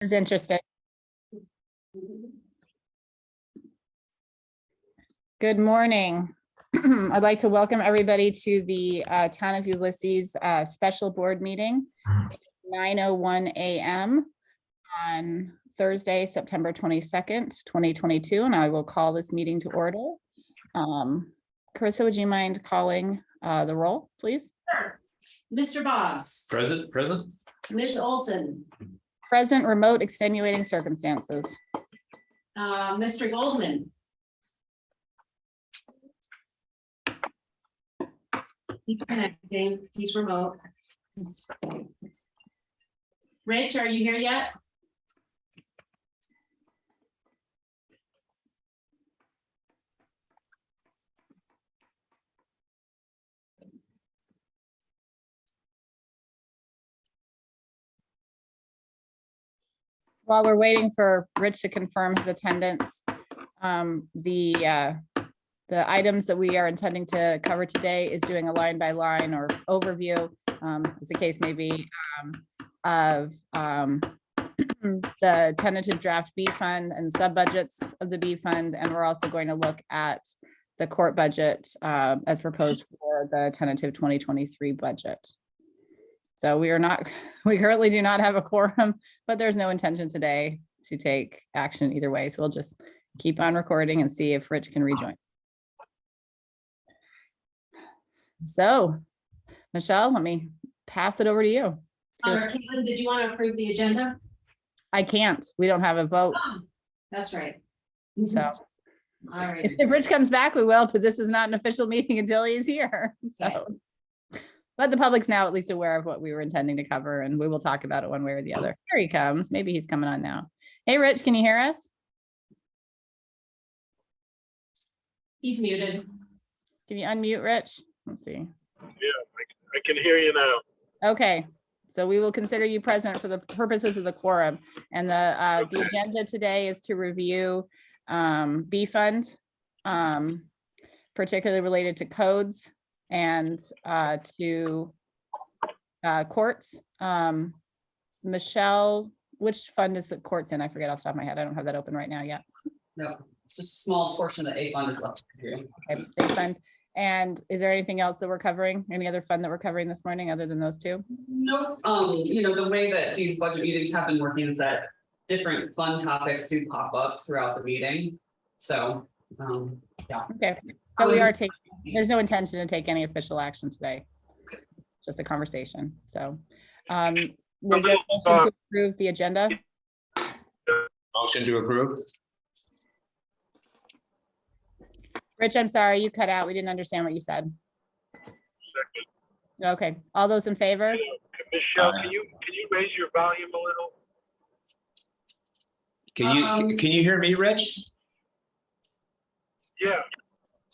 Is interested. Good morning. I'd like to welcome everybody to the Town of Ulysses special board meeting, 9:01 a.m. on Thursday, September 22nd, 2022, and I will call this meeting to order. Carissa, would you mind calling the roll, please? Sure. Mr. Boggs. Present. Ms. Olson. Present, remote, extenuating circumstances. Mr. Goldman. He's connecting, he's remote. Rich, are you here yet? While we're waiting for Rich to confirm his attendance, the items that we are intending to cover today is doing a line by line or overview, as the case may be, of the tentative draft B fund and sub budgets of the B fund. And we're also going to look at the court budget as proposed for the tentative 2023 budget. So we currently do not have a quorum, but there's no intention today to take action either way. So we'll just keep on recording and see if Rich can rejoin. So, Michelle, let me pass it over to you. Caitlin, did you want to approve the agenda? I can't. We don't have a vote. Oh, that's right. So All right. if Rich comes back, we will, but this is not an official meeting until he's here. So, but the public's now at least aware of what we were intending to cover, and we will talk about it one way or the other. Here he comes. Maybe he's coming on now. Hey, Rich, can you hear us? He's muted. Can you unmute Rich? Let's see. Yeah, I can hear you now. Okay, so we will consider you present for the purposes of the quorum. And the agenda today is to review B fund, particularly related to codes and to courts. Michelle, which fund is the courts in? I forget off the top of my head. I don't have that open right now yet. No, it's just a small portion of the A fund is left here. Okay, A fund. And is there anything else that we're covering? Any other fund that we're covering this morning other than those two? No, the way that these budget meetings have been working is that different fund topics do pop up throughout the meeting. So, yeah. Okay, so we are taking, there's no intention to take any official action today. Just a conversation, so. Was there a motion to approve the agenda? Motion to approve. Rich, I'm sorry, you cut out. We didn't understand what you said. Second. Okay, all those in favor? Michelle, can you raise your volume a little? Can you hear me, Rich? Yeah,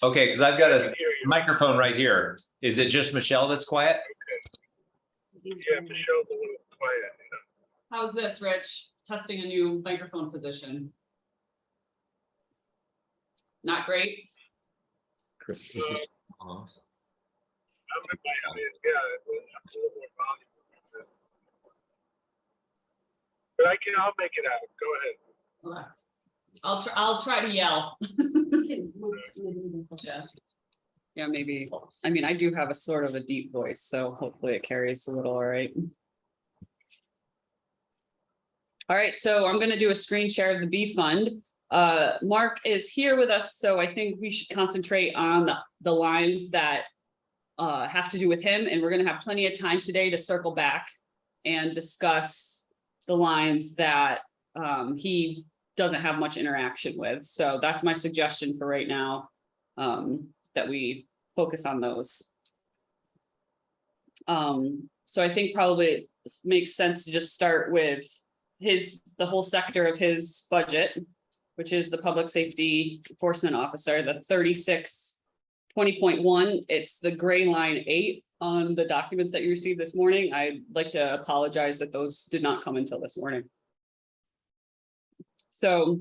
Okay, because I've got I a can hear you. microphone right here. Is it just Michelle that's quiet? Yeah, Michelle's a little quiet. How's this, Rich? Testing a new microphone position. Not great. Chris, this is off. I'm in my, yeah, it's a little more volume. But I'll make it out. Go ahead. Okay. I'll try to yell. Yeah, maybe. I mean, I do have a sort of a deep voice, so hopefully it carries a little, all right. All right, so I'm gonna do a screen share of the B fund. Mark is here with us, so I think we should concentrate on the lines that have to do with him, and we're gonna have plenty of time today to circle back and discuss the lines that he doesn't have much interaction with. So that's my suggestion for right now, that we focus on those. So I think probably it makes sense to just start with the whole sector of his budget, which is the public safety enforcement officer, the 3620.1. It's the gray line 8 on the documents that you received this morning. I'd like to apologize that those did not come until this morning. So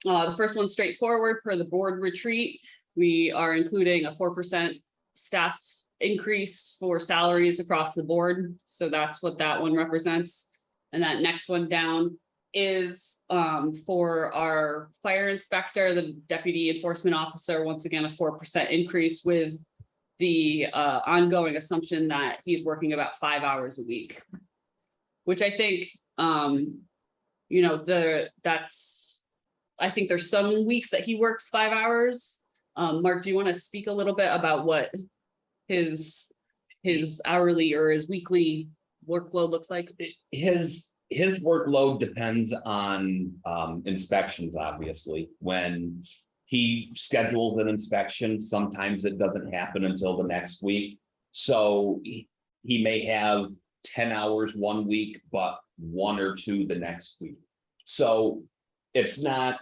the first one's straightforward. Per the board retreat, we are including a 4% staff increase for salaries across the board. So that's what that one represents. And that next one down, is for our fire inspector, the deputy enforcement officer, once again, a 4% increase with the ongoing assumption that he's working about 5 hours a week. Which I think, you know, I think there's some weeks that he works 5 hours. Mark, do you want to speak a little bit about what his hourly or his weekly workload looks like? His workload depends on inspections, obviously. When he schedules an inspection, sometimes it doesn't happen until the next week. So he may have 10 hours one week, but 1 or 2 the next week. So it's not,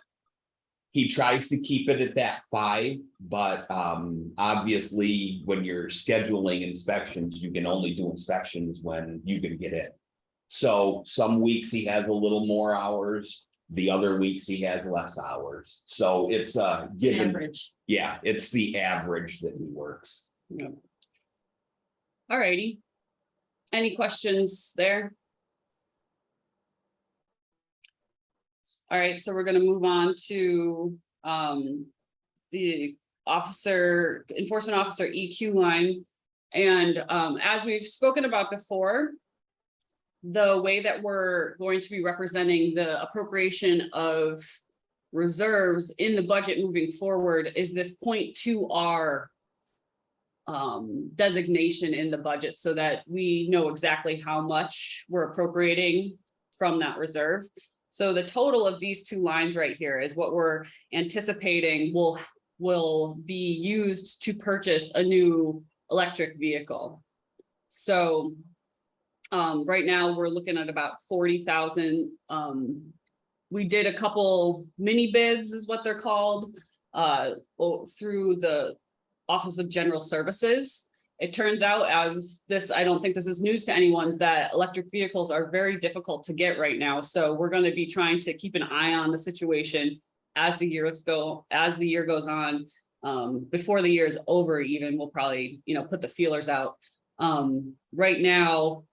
he tries to keep it at that 5, but obviously when you're scheduling inspections, you can only do inspections when you can get in. So some weeks he has a little more hours, the other weeks he has less hours. So it's given, Average. yeah, it's the average that he works. All righty. Any questions there? All right, so we're gonna move on to the enforcement officer EQ line. And as we've spoken about before, the way that we're going to be representing the appropriation of reserves in the budget moving forward is this 0.2R designation in the budget so that we know exactly how much we're appropriating from that reserve. So the total of these 2 lines right here is what we're anticipating will be used to purchase a new electric vehicle. So right now we're looking at about 40,000. We did a couple mini bids is what they're called through the Office of General Services. It turns out, as this, I don't think this is news to anyone, that electric vehicles are very difficult to get right now. So we're going to be trying to keep an eye on the situation as the year goes on. Before the year is over, even we'll probably, you know, put the feelers out. Right now,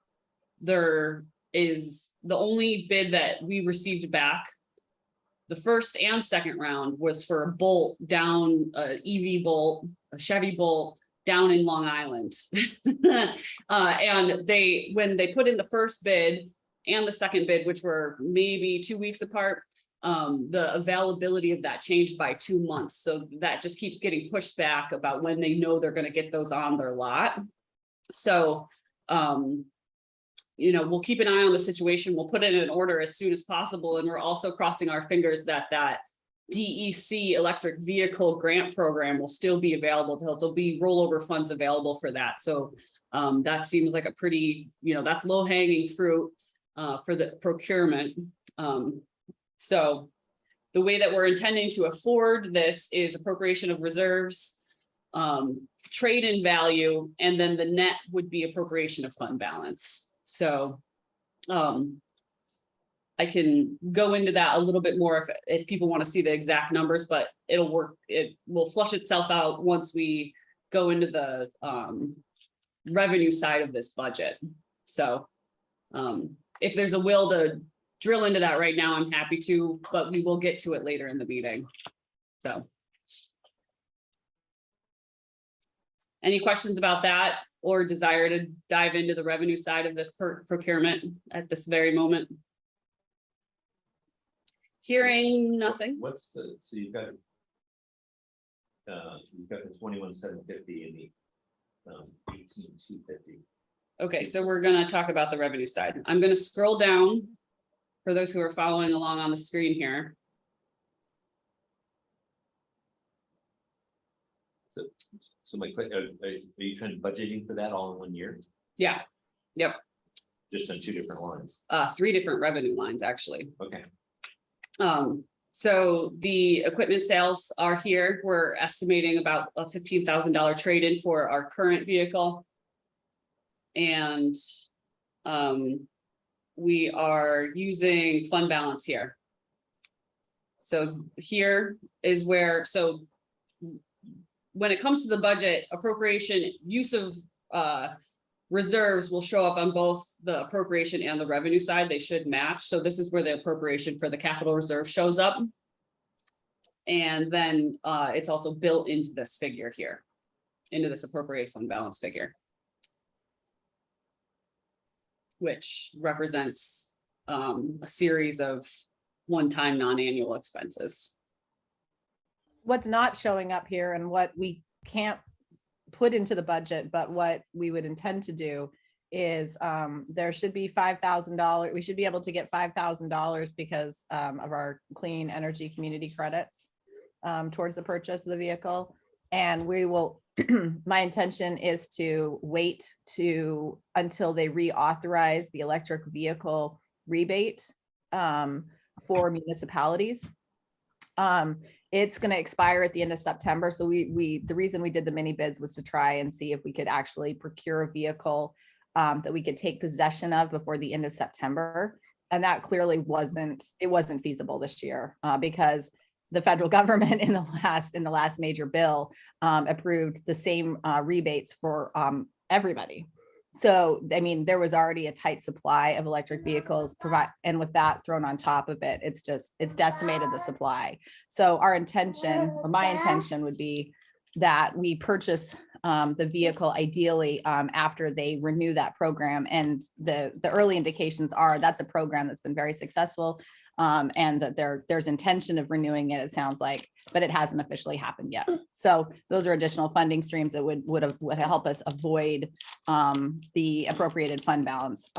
there is the only bid that we received back. The first and second round was for a Bolt down, EV Bolt, a Chevy Bolt down in Long Island. And when they put in the first bid and the second bid, which were maybe 2 weeks apart, the availability of that changed by 2 months. So that just keeps getting pushed back about when they know they're going to get those on their lot. So, you know, we'll keep an eye on the situation. We'll put it in an order as soon as possible. And we're also crossing our fingers that DEC electric vehicle grant program will still be available. There'll be rollover funds available for that. So that seems like a pretty, you know, that's low hanging fruit for the procurement. So the way that we're intending to afford this is appropriation of reserves, trade-in value, and then the net would be appropriation of fund balance. So I can go into that a little bit more if people want to see the exact numbers, but it'll work. It will flush itself out once we go into the revenue side of this budget. So if there's a will to drill into that right now, I'm happy to, but we will get to it later in the meeting. So. Any questions about that or desire to dive into the revenue side of this procurement at this very moment? Hearing nothing. What's the, so you've got the 21,750 and the 18,250. Okay, so we're gonna talk about the revenue side. I'm gonna scroll down for those who are following along on the screen here. So my quick, are you trying to budgeting for that all in 1 year? Yeah, yep, Just on 2 different lines? 3 different revenue lines, actually. Okay. So the equipment sales are here. We're estimating about a $15,000 trade-in for our current vehicle. And we are using fund balance here. So here is where, so when it comes to the budget appropriation, use of reserves will show up on both the appropriation and the revenue side. They should match. So this is where the appropriation for the capital reserve shows up. And then it's also built into this figure here, into this appropriate fund balance figure, which represents a series of one-time non-annual expenses. What's not showing up here and what we can't put into the budget, but what we would intend to do is there should be $5,000. We should be able to get $5,000 because of our clean energy community credits towards the purchase of the vehicle. And we will, my intention is to wait until they reauthorize the electric vehicle rebate for municipalities. It's going to expire at the end of September. So the reason we did the mini bids was to try and see if we could actually procure a vehicle that we could take possession of before the end of September. And that clearly wasn't feasible this year because the federal government in the last major bill approved the same rebates for everybody. So, I mean, there was already a tight supply of electric vehicles and with that thrown on top of it, it's decimated the supply. So our intention, or my intention would be that we purchase the vehicle ideally after they renew that program. And the early indications are that's a program that's been very successful and that there's intention of renewing it, it sounds like, but it hasn't officially happened yet. So those are additional funding streams that would help us avoid the appropriated fund balance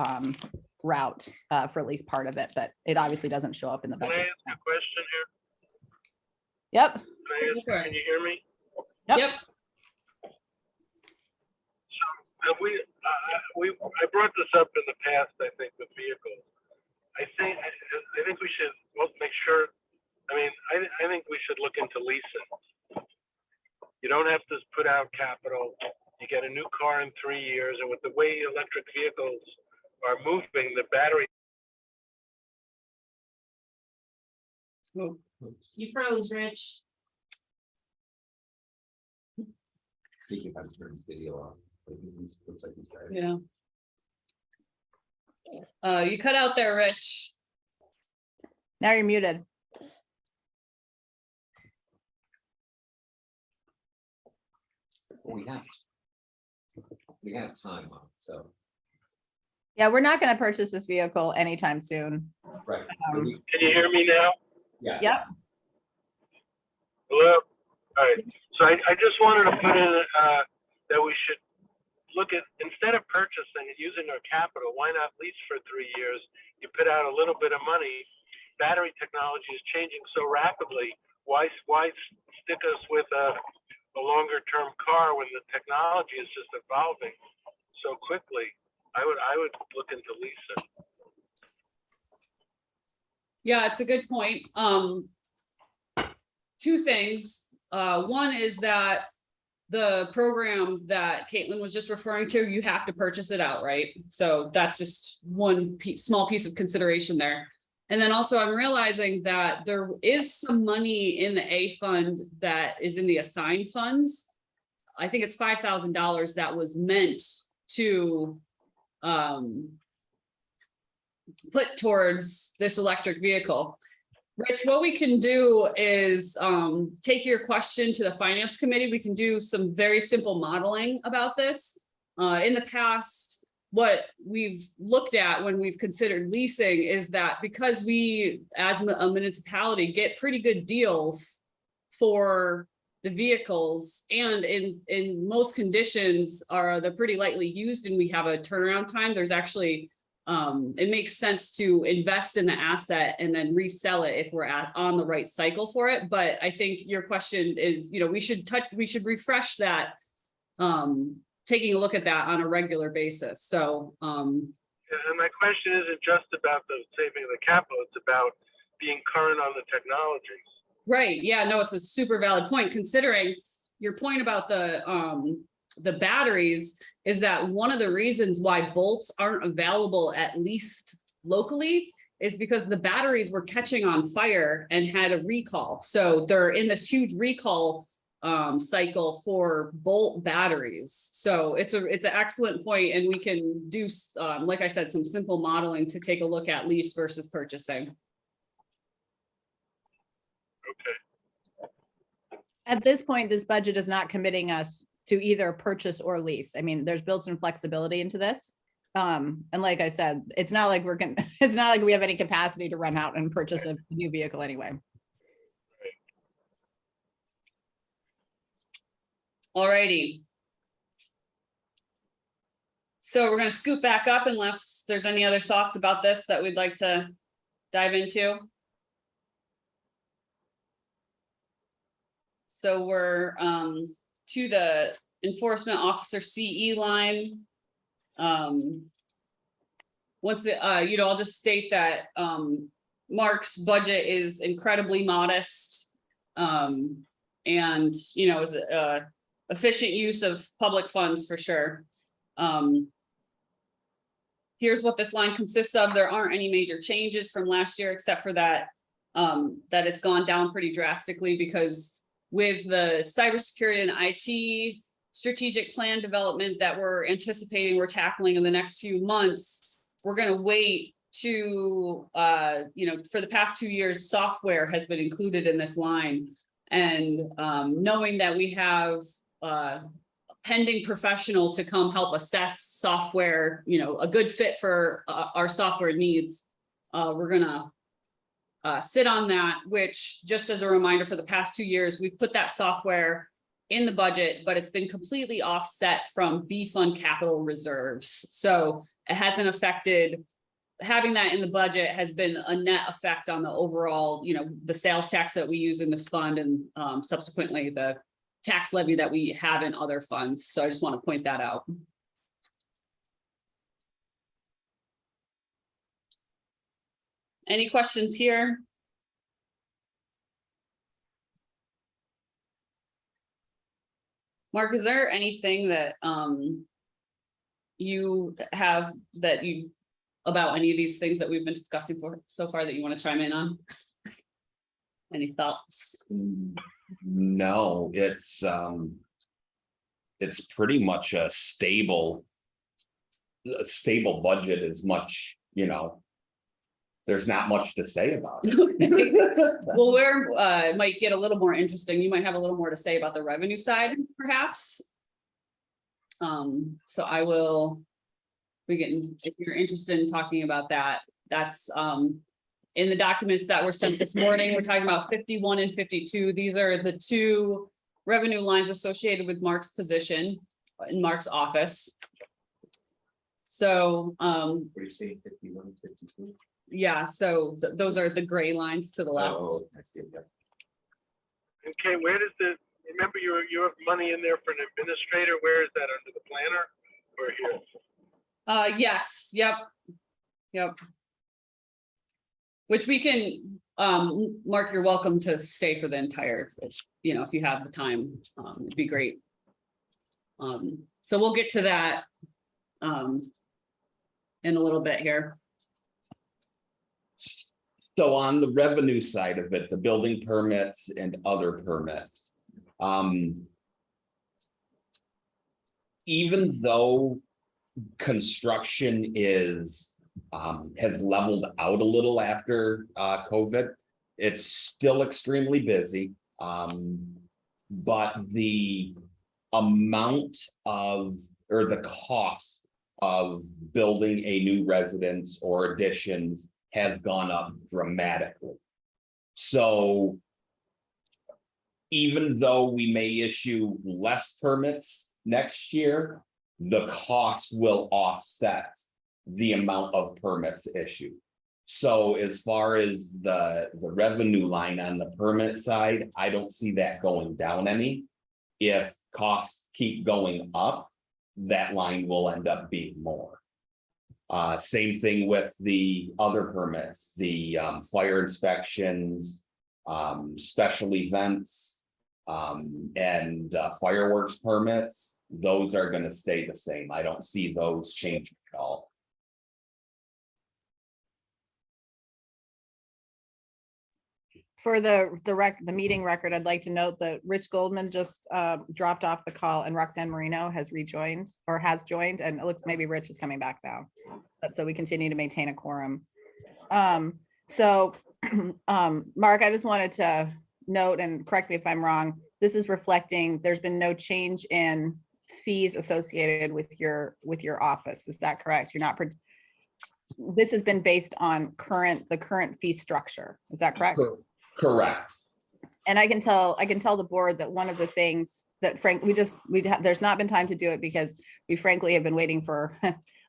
route for at least part of it, but it obviously doesn't show up in the Can I budget. ask a question here? Yep. Can you hear me? Yep. I brought this up in the past, I think, with vehicles. I think we should make sure, I think we should look into leasing. You don't have to put out capital. You get a new car in 3 years, and with the way electric vehicles are moving, the battery. Oh, You froze, Rich. Speaking of turn his video off. Looks like he's got it. yeah. You cut out there, Rich. Now you're muted. We have time on, so, Yeah, we're not going to purchase this vehicle anytime soon. right. So we- Can you hear me now? Yeah. Yep. Hello? All right. So I just wanted to put in that we should look at, instead of purchasing and using our capital, why not lease for 3 years? You put out a little bit of money. Battery technology is changing so rapidly. Why stick us with a longer term car when the technology is just evolving so quickly? I would look into leasing. Yeah, it's a good point. Two things. One is that the program that Caitlin was just referring to, you have to purchase it outright. So that's just one small piece of consideration there. And then also I'm realizing that there is some money in the A fund that is in the assigned funds. I think it's $5,000 that was meant to put towards this electric vehicle. Rich, what we can do is take your question to the finance committee. We can do some very simple modeling about this. In the past, what we've looked at when we've considered leasing is that because we, as a municipality, get pretty good deals for the vehicles, and in most conditions they're pretty lightly used and we have a turnaround time. There's actually it makes sense to invest in the asset and then resell it if we're on the right cycle for it. But I think your question is, we should refresh that, taking a look at that on a regular basis. So And my question isn't just about the saving the capital, it's about being current on the technologies. right, yeah, no, it's a super valid point, considering your point about the batteries is that one of the reasons why bolts aren't available, at least locally, is because the batteries were catching on fire and had a recall. So they're in this huge recall cycle for Bolt batteries. So it's an excellent point, and we can do, like I said, some simple modeling to take a look at lease versus purchasing. Okay. At this point, this budget is not committing us to either purchase or lease. I mean, there's built-in flexibility into this. And like I said, it's not like it's not like we have any capacity to run out and purchase a new vehicle anyway. Alrighty. So we're gonna scoot back up unless there's any other thoughts about this that we'd like to dive into. So we're to the enforcement officer CE line. Once I'll just state that Mark's budget is incredibly modest. And is efficient use of public funds for sure. Here's what this line consists of. There aren't any major changes from last year, except for that that it's gone down pretty drastically because with the cybersecurity and IT strategic plan development that we're anticipating we're tackling in the next few months, we're going to wait to, for the past 2 years, software has been included in this line. And knowing that we have a pending professional to come help assess software, a good fit for our software needs, we're gonna sit on that, which just as a reminder, for the past 2 years, we've put that software in the budget, but it's been completely offset from B fund capital reserves. So it hasn't affected, having that in the budget has been a net effect on the overall, the sales tax that we use in this fund and subsequently the tax levy that we have in other funds. So I just want to point that out. Any questions here? Mark, is there anything that you have about any of these things that we've been discussing so far that you want to chime in on? Any thoughts? No, it's pretty much a stable budget as much, there's not much to say about it. Well, where it might get a little more interesting, you might have a little more to say about the revenue side, perhaps. So if you're interested in talking about that, that's in the documents that were sent this morning. We're talking about 51 and 52. These are the two revenue lines associated with Mark's position in Mark's office. So What are you saying, 51, 52? yeah, so those are the gray lines to the left. Oh, I see, yeah. Okay, where does remember you have money in there for an administrator, where is that, under the planner or here? Yes, yep. Which we can, Mark, you're welcome to stay for the entire, if you have the time, it'd be great. So we'll get to that in a little bit here. So on the revenue side of it, the building permits and other permits, even though construction has leveled out a little after COVID, it's still extremely busy. But the amount of, or the cost of building a new residence or additions has gone up dramatically. So even though we may issue less permits next year, the cost will offset the amount of permits issued. So as far as the revenue line on the permit side, I don't see that going down any. If costs keep going up, that line will end up being more. Same thing with the other permits, the fire inspections, special events, and fireworks permits. Those are going to stay the same. I don't see those changing at all. For the meeting record, I'd like to note that Rich Goldman just dropped off the call and Roxanne Marino has rejoined or has joined, and it looks maybe Rich is coming back now. But so we continue to maintain a quorum. So Mark, I just wanted to note, and correct me if I'm wrong, this is reflecting, there's been no change in fees associated with your office. Is that correct? You're not, this has been based on the current fee structure. Is that correct? Correct. And I can tell the board that one of the things that there's not been time to do it because we frankly have been waiting for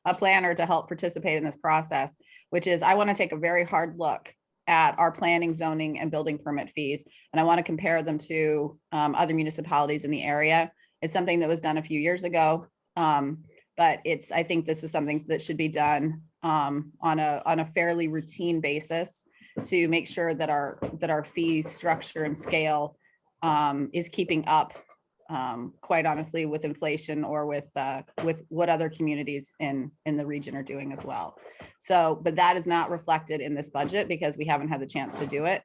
a planner to help participate in this process, which is I want to take a very hard look at our planning, zoning, and building permit fees. And I want to compare them to other municipalities in the area. It's something that was done a few years ago. But I think this is something that should be done on a fairly routine basis to make sure that our fee structure and scale is keeping up, quite honestly, with inflation or with what other communities in the region are doing as well. So, but that is not reflected in this budget because we haven't had the chance to do it.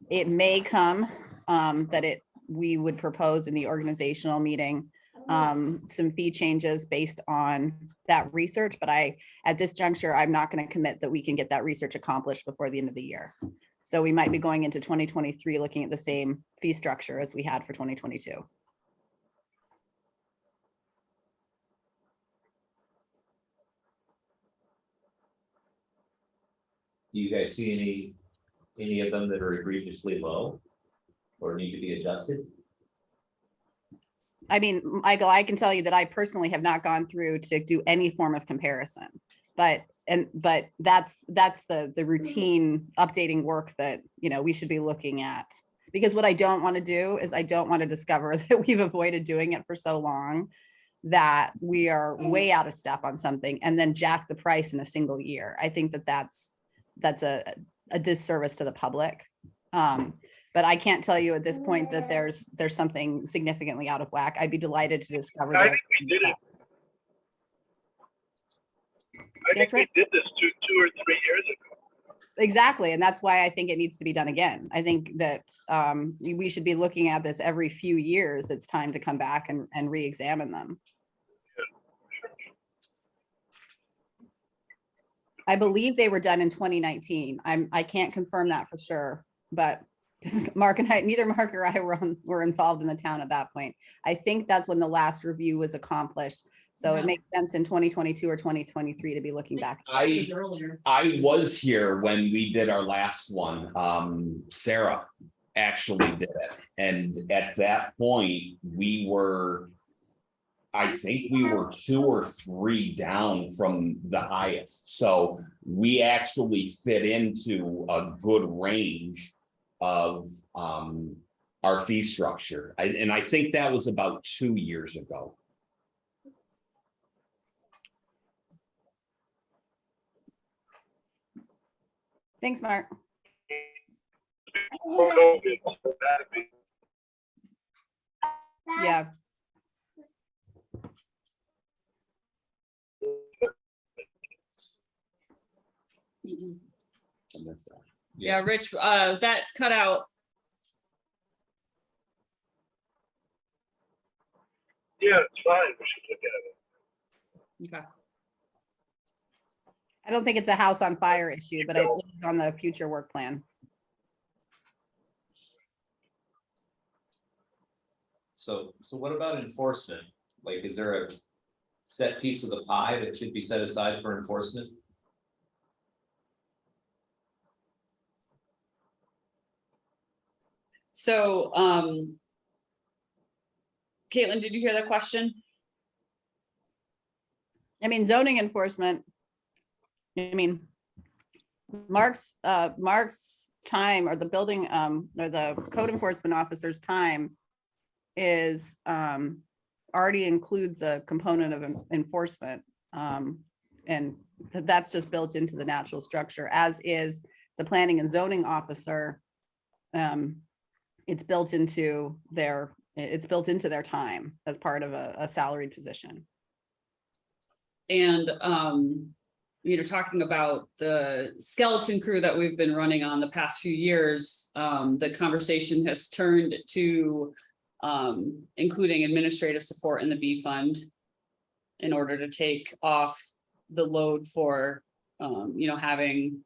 It may come that we would propose in the organizational meeting some fee changes based on that research, but at this juncture, I'm not going to commit that we can get that research accomplished before the end of the year. So we might be going into 2023 looking at the same fee structure as we had for 2022. Do you guys see any of them that are egregiously low or need to be adjusted? I mean, Michael, I can tell you that I personally have not gone through to do any form of comparison, but that's the routine updating work that, we should be looking at. Because what I don't want to do is I don't want to discover that we've avoided doing it for so long that we are way out of step on something and then jack the price in a single year. I think that's a disservice to the public. But I can't tell you at this point that there's something significantly out of whack. I'd be delighted to discover I that. think we did it. I Yes, think we did this two or 3 years ago. Exactly. And that's why I think it needs to be done again. I think that we should be looking at this every few years. It's time to come back and re-examine them. I believe they were done in 2019. I can't confirm that for sure, but neither Mark or I were involved in the town at that point. I think that's when the last review was accomplished. So it makes sense in 2022 or 2023 to be looking back. Earlier. I was here when we did our last one. Sarah actually did it. And at that point, I think we were 2 or 3 down from the highest. So we actually fit into a good range of our fee structure. And I think that was about 2 years ago. Thanks, Mark. COVID, so that'd be- Yeah. Yeah, Rich, that cut out. Yeah, it's fine. We should look at it. Okay. I don't think it's a house on fire issue, but it's on the future work plan. So what about enforcement? Like, is there a set piece of the pie that should be set aside for enforcement? So, Caitlin, did you hear that question? I mean, zoning enforcement. I mean, Mark's time, or the building or the code enforcement officer's time is already includes a component of enforcement. And that's just built into the natural structure, as is the planning and zoning officer. It's built into their time as part of a salaried position. And talking about the skeleton crew that we've been running on the past few years, the conversation has turned to including administrative support in the B fund in order to take off the load for, having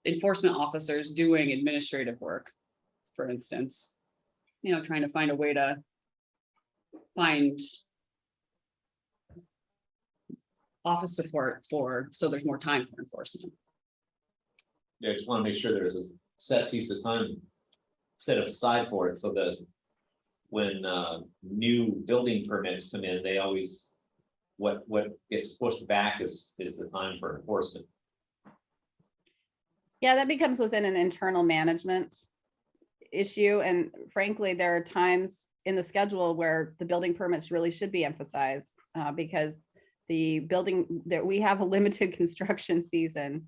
enforcement officers doing administrative work, for instance, trying to find a way to find office support so there's more time for enforcement. Yeah, I just want to make sure there's a set piece of time set aside for it so that when new building permits come in, they always, what gets pushed back is the time for enforcement. Yeah, that becomes within an internal management issue. And frankly, there are times in the schedule where the building permits really should be emphasized because the building that we have a limited construction season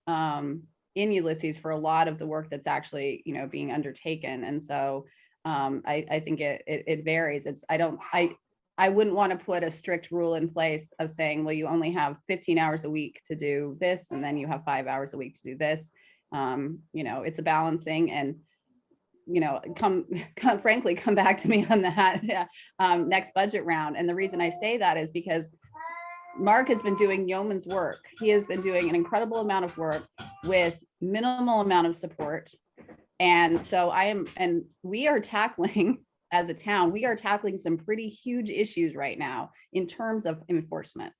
in Ulysses for a lot of the work that's actually, being undertaken. And so I think it varies. I wouldn't want to put a strict rule in place of saying, well, you only have 15 hours a week to do this, and then you have 5 hours a week to do this. It's a balancing, and frankly, come back to me on that next budget round. And the reason I say that is because Mark has been doing yeoman's work. He has been doing an incredible amount of work with minimal amount of support. And so we are tackling, as a town, we are tackling some pretty huge issues right now in terms of enforcement.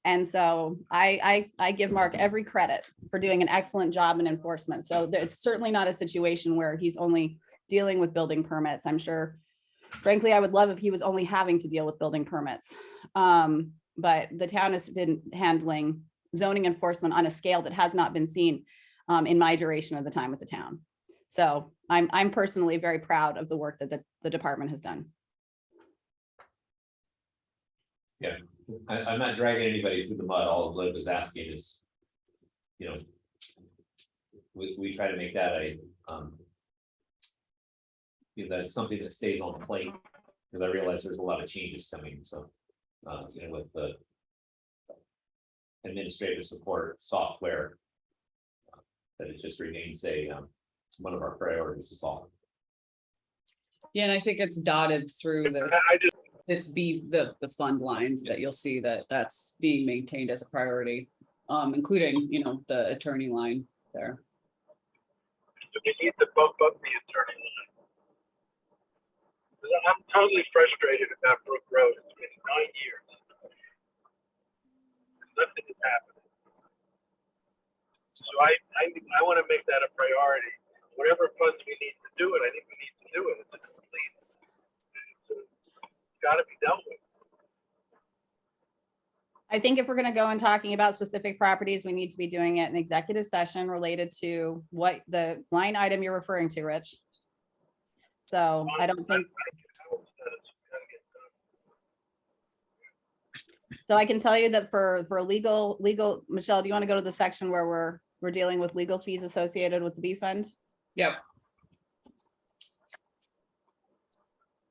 And so I give Mark every credit for doing an excellent job in enforcement. So it's certainly not a situation where he's only dealing with building permits. I'm sure, frankly, I would love if he was only having to deal with building permits. But the town has been handling zoning enforcement on a scale that has not been seen in my duration of the time with the town. So I'm personally very proud of the work that the department has done. Yeah, I'm not dragging anybody through the mud. All Liv is asking is, we try to make that that's something that stays on the plate, because I realize there's a lot of changes coming. So, with the administrative support software, that it just remains one of our priorities is all. Yeah, and I think it's dotted through the fund lines that you'll see that's being maintained as a priority, including, the attorney line there. Do we need to bump up the attorney line? 'Cause I'm totally frustrated about Brook Road. It's been 9 years. Nothing is happening. So I want to make that a priority. Whatever funds we need to do it, I think we need to do it. It's complete. It's got to be dealt with. I think if we're going to go and talking about specific properties, we need to be doing it in executive session related to what the line item you're referring to, Rich. So I don't think. So I can tell you that for legal, Michelle, do you want to go to the section where we're dealing with legal fees associated with the B fund? Yep.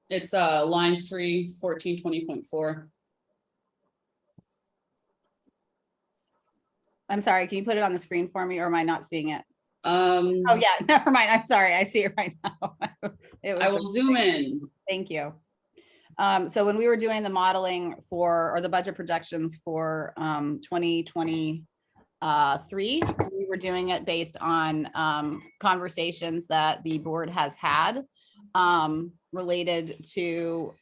It's line 3, 1420.4. I'm sorry, can you put it on the screen for me, or am I not seeing it? Oh Oh yeah, never mind. I'm sorry. I see it right now. I will zoom in. Thank you. So when we were doing the modeling or the budget projections for 2023, we were doing it based on conversations that the board has had related to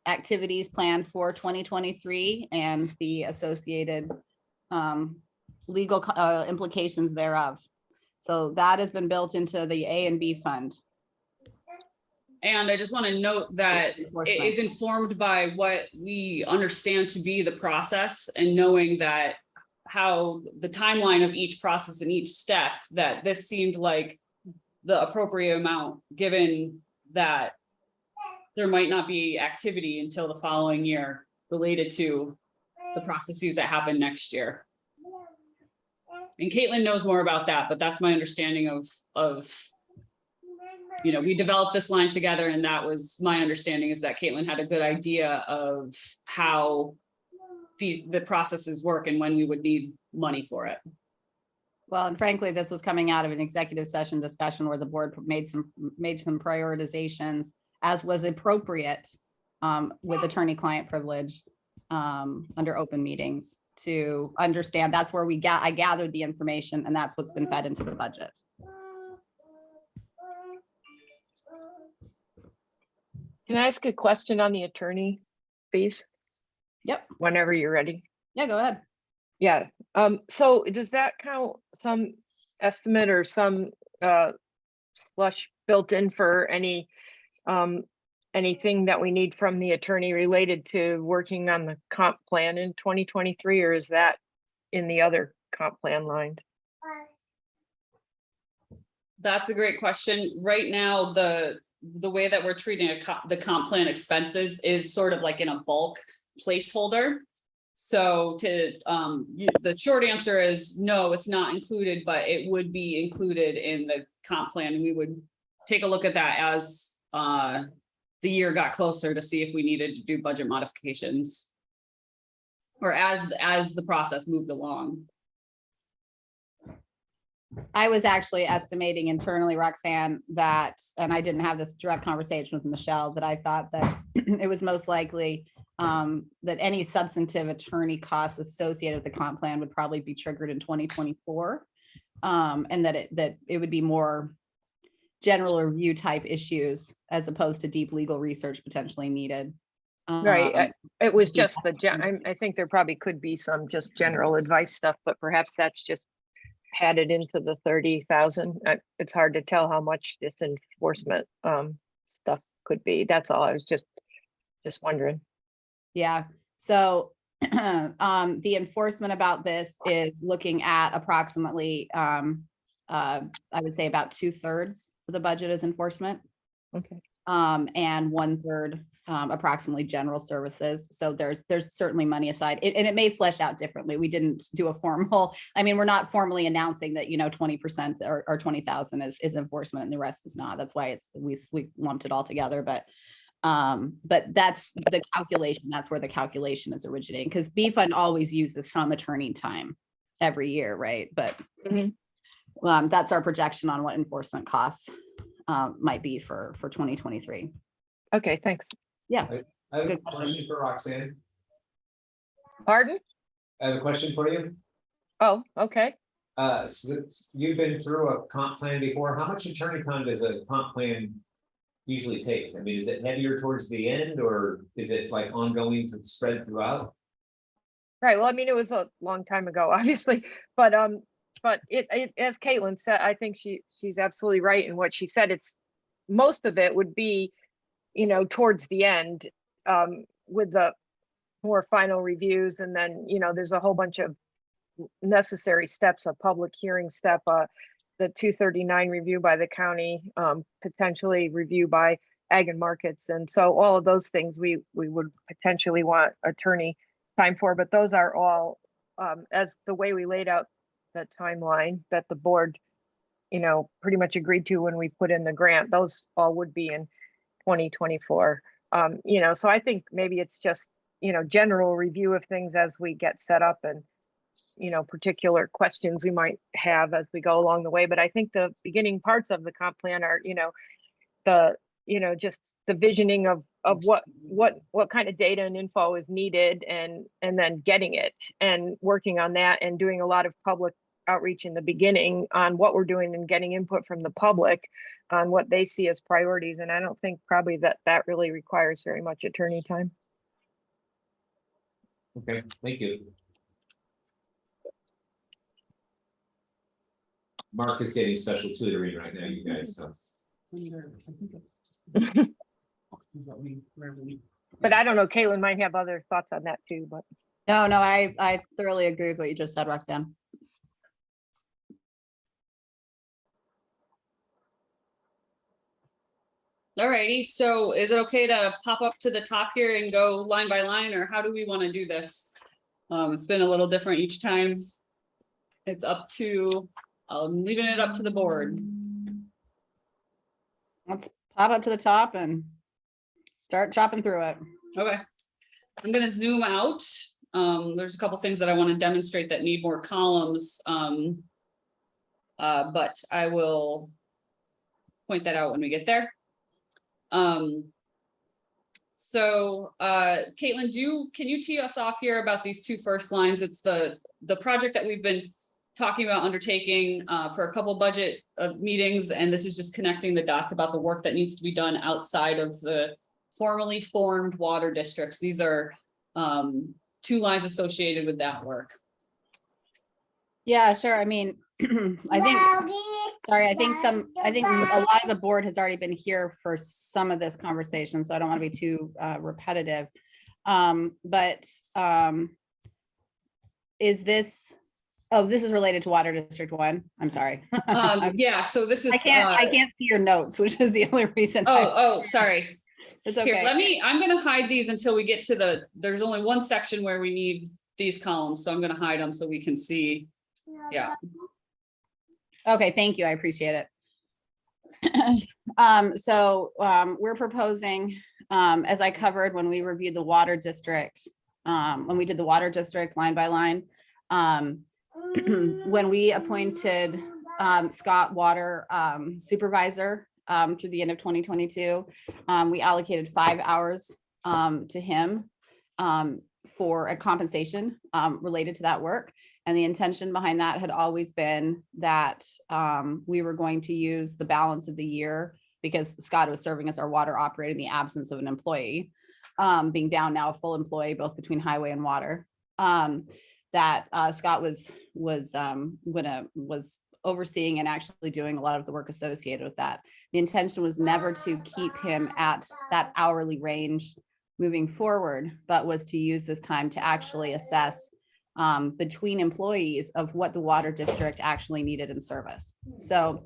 activities planned for 2023 and the associated legal implications thereof. So that has been built into the A and B fund. And I just want to note that it is informed by what we understand to be the process, and knowing that how the timeline of each process and each step, that this seemed like the appropriate amount, given that there might not be activity until the following year related to the processes that happen next year. And Caitlin knows more about that, but that's my understanding of we developed this line together, and that was my understanding, is that Caitlin had a good idea of how the processes work and when we would need money for it. Well, and frankly, this was coming out of an executive session discussion where the board made some prioritizations as was appropriate with attorney-client privilege under open meetings to understand. That's where I gathered the information, and that's what's been fed into the budget. Can I ask a question on the attorney fees? Yep. Whenever you're ready. Yeah, go ahead. Yeah, so does that count some estimate or some slush built in for any anything that we need from the attorney related to working on the comp plan in 2023, or is that in the other comp plan lines? That's a great question. Right now, the way that we're treating the comp plan expenses is sort of like in a bulk placeholder. So the short answer is no, it's not included, but it would be included in the comp plan. We would take a look at that as the year got closer to see if we needed to do budget modifications. Or as the process moved along. I was actually estimating internally, Roxanne, that, and I didn't have this direct conversation with Michelle, that I thought that it was most likely that any substantive attorney costs associated with the comp plan would probably be triggered in 2024. And that it would be more general review type issues as opposed to deep legal research potentially needed. Right, it was just I think there probably could be some just general advice stuff, but perhaps that's just padded into the 30,000. It's hard to tell how much this enforcement stuff could be. That's all. I was just wondering. Yeah, so the enforcement about this is looking at approximately, I would say about 2/3 of the budget is enforcement. Okay. And 1/3 approximately general services. So there's certainly money aside, and it may flesh out differently. We didn't do a formal, I mean, we're not formally announcing that, 20% or 20,000 is enforcement and the rest is not. That's why we lumped it all together, but that's the calculation. That's where the calculation is originating, because B Fund always uses some attorney time every year, right? But that's our projection on what enforcement costs might be for 2023. Okay, thanks. Yeah. I have a Good question. question for Roxanne. Pardon? I have a question for you. Oh, okay. Since you've been through a comp plan before, how much attorney time does a comp plan usually take? I mean, is it heavier towards the end, or is it like ongoing to spread throughout? Right. Well, I mean, it was a long time ago, obviously, but it as Caitlin said, I think she's absolutely right in what she said. It's most of it would be, towards the end, with the more final reviews, and then there's a whole bunch of necessary steps, a public hearing step, the 239 review by the county, potentially review by Ag and Markets, and so all of those things we would potentially want attorney time for, but those are all as the way we laid out the timeline that the board pretty much agreed to when we put in the grant. Those all would be in 2024. So I think maybe it's just general review of things as we get set up, and particular questions we might have as we go along the way. But I think the beginning parts of the comp plan are just the visioning of what kind of data and info is needed, and then getting it and working on that, and doing a lot of public outreach in the beginning on what we're doing, and getting input from the public on what they see as priorities. And I don't think probably that really requires very much attorney time. Okay, thank you. Mark is getting special tutoring right now, you guys. So. But I don't know, Caitlin might have other thoughts on that too, but. No, I thoroughly agree with what you just said, Roxanne. Alrighty, so is it okay to pop up to the top here and go line by line, or how do we want to do this? It's been a little different each time. It's up to, I'm leaving it up to the board. Let's pop up to the top and start chopping through it. Okay, I'm gonna zoom out There's a couple things that I want to demonstrate that need more columns. But I will point that out when we get there. So Caitlin, can you tee us off here about these two first lines? It's the project that we've been talking about undertaking for a couple budget meetings, and this is just connecting the dots about the work that needs to be done outside of the formally formed water districts. These are two lines associated with that work. Yeah, sure. I mean, I think a lot of the board has already been here for some of this conversation, so I don't want to be too repetitive. Is this, oh, this is related to Water District 1. I'm sorry. Yeah, so this is. I can't see your notes, which is the only reason. Sorry. It's Here, okay. I'm gonna hide these until we get to there's only one section where we need these columns, so I'm gonna hide them so we can see. Yeah. Okay, thank you. I appreciate it. We're proposing, as I covered when we reviewed the water district, when we did the water district line by line, when we appointed Scott Water supervisor through the end of 2022, we allocated 5 hours to him for a compensation related to that work. And the intention behind that had always been that we were going to use the balance of the year, because Scott was serving as our water operator in the absence of an employee, being down now a full employee, both between highway and water, that Scott was overseeing and actually doing a lot of the work associated with that. The intention was never to keep him at that hourly range moving forward, but was to use this time to actually assess between employees of what the water district actually needed in service. So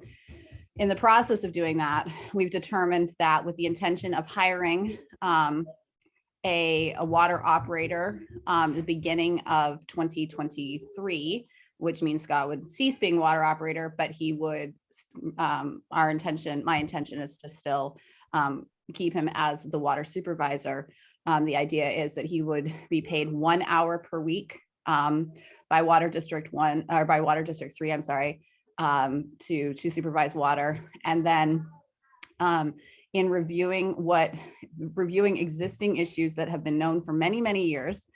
in the process of doing that, we've determined that with the intention of hiring a water operator the beginning of 2023, which means Scott would cease being water operator, but he would, my intention is to still keep him as the water supervisor. The idea is that he would be paid 1 hour per week by Water District 1, or by Water District 3, I'm sorry, to supervise water. And then in reviewing existing issues that have been known for many, many years,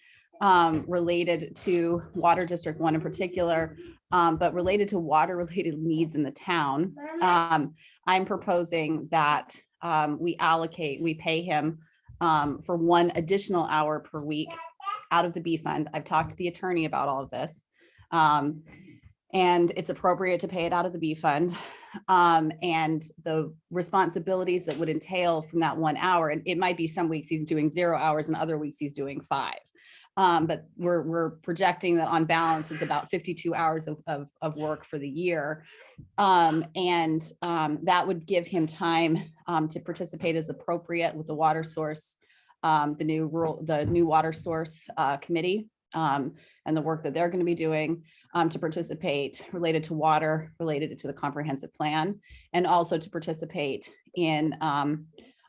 related to Water District 1 in particular, but related to water related needs in the town, I'm proposing that we pay him for 1 additional hour per week out of the B fund. I've talked to the attorney about all of this. And it's appropriate to pay it out of the B fund. And the responsibilities that would entail from that 1 hour, and it might be some weeks he's doing 0 hours and other weeks he's doing 5. But we're projecting that on balance, it's about 52 hours of work for the year. That would give him time to participate as appropriate with the water source, the new water source committee, and the work that they're going to be doing to participate related to water, related to the comprehensive plan, and also to participate in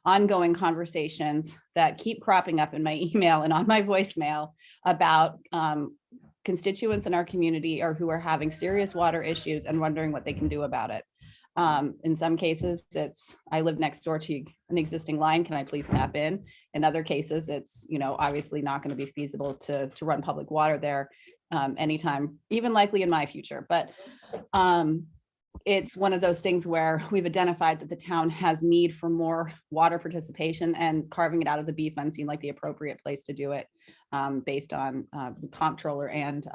ongoing conversations that keep cropping up in my email and on my voicemail about constituents in our community or who are having serious water issues and wondering what they can do about it. In some cases, it's, I live next door to an existing line, can I please tap in? In other cases, it's, obviously not going to be feasible to run public water there anytime, even likely in my future. But it's one of those things where we've identified that the town has need for more water participation, and carving it out of the B fund seemed like the appropriate place to do it based on the comptroller and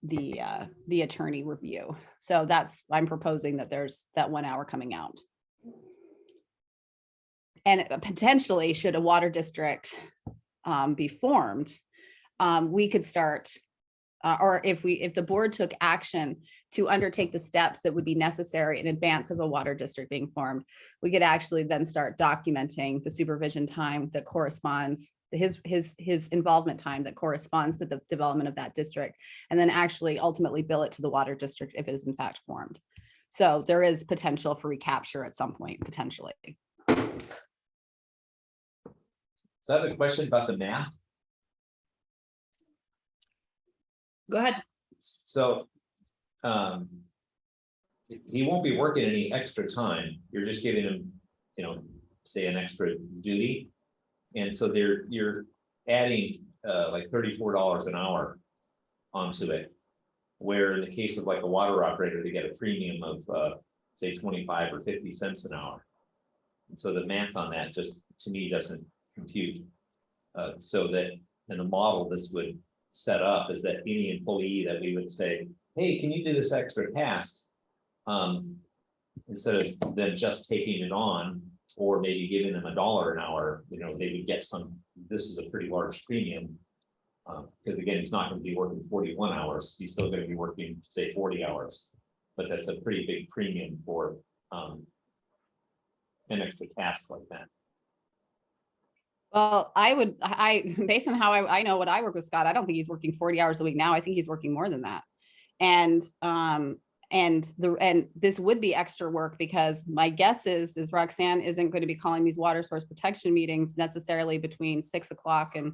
the attorney review. So I'm proposing that there's that 1 hour coming out. And potentially, should a water district be formed, we could start, or if the board took action to undertake the steps that would be necessary in advance of a water district being formed, we could actually then start documenting the supervision time that corresponds, his involvement time that corresponds to the development of that district, and then actually ultimately bill it to the water district if it is in fact formed. So there is potential for recapture at some point, potentially. So I have a question about the math. Go ahead. So, he won't be working any extra time. You're just giving him, say an extra duty. And so you're adding, like $34 an hour onto it. Where in the case of like a water operator, they get a premium of, say 25 or 50 cents an hour. And so the math on that just, to me, doesn't compute. So that in the model this would set up is that any employee that we would say, hey, can you do this extra task? Instead of them just taking it on, or maybe giving them $1 an hour, they would get this is a pretty large premium. Because again, he's not going to be working 41 hours, he's still going to be working, say, 40 hours. But that's a pretty big premium for an extra task like that. Well, based on how I know what I work with Scott, I don't think he's working 40 hours a week now. I think he's working more than that. And this would be extra work because my guess is Roxanne isn't going to be calling these water source protection meetings necessarily between 6 o'clock in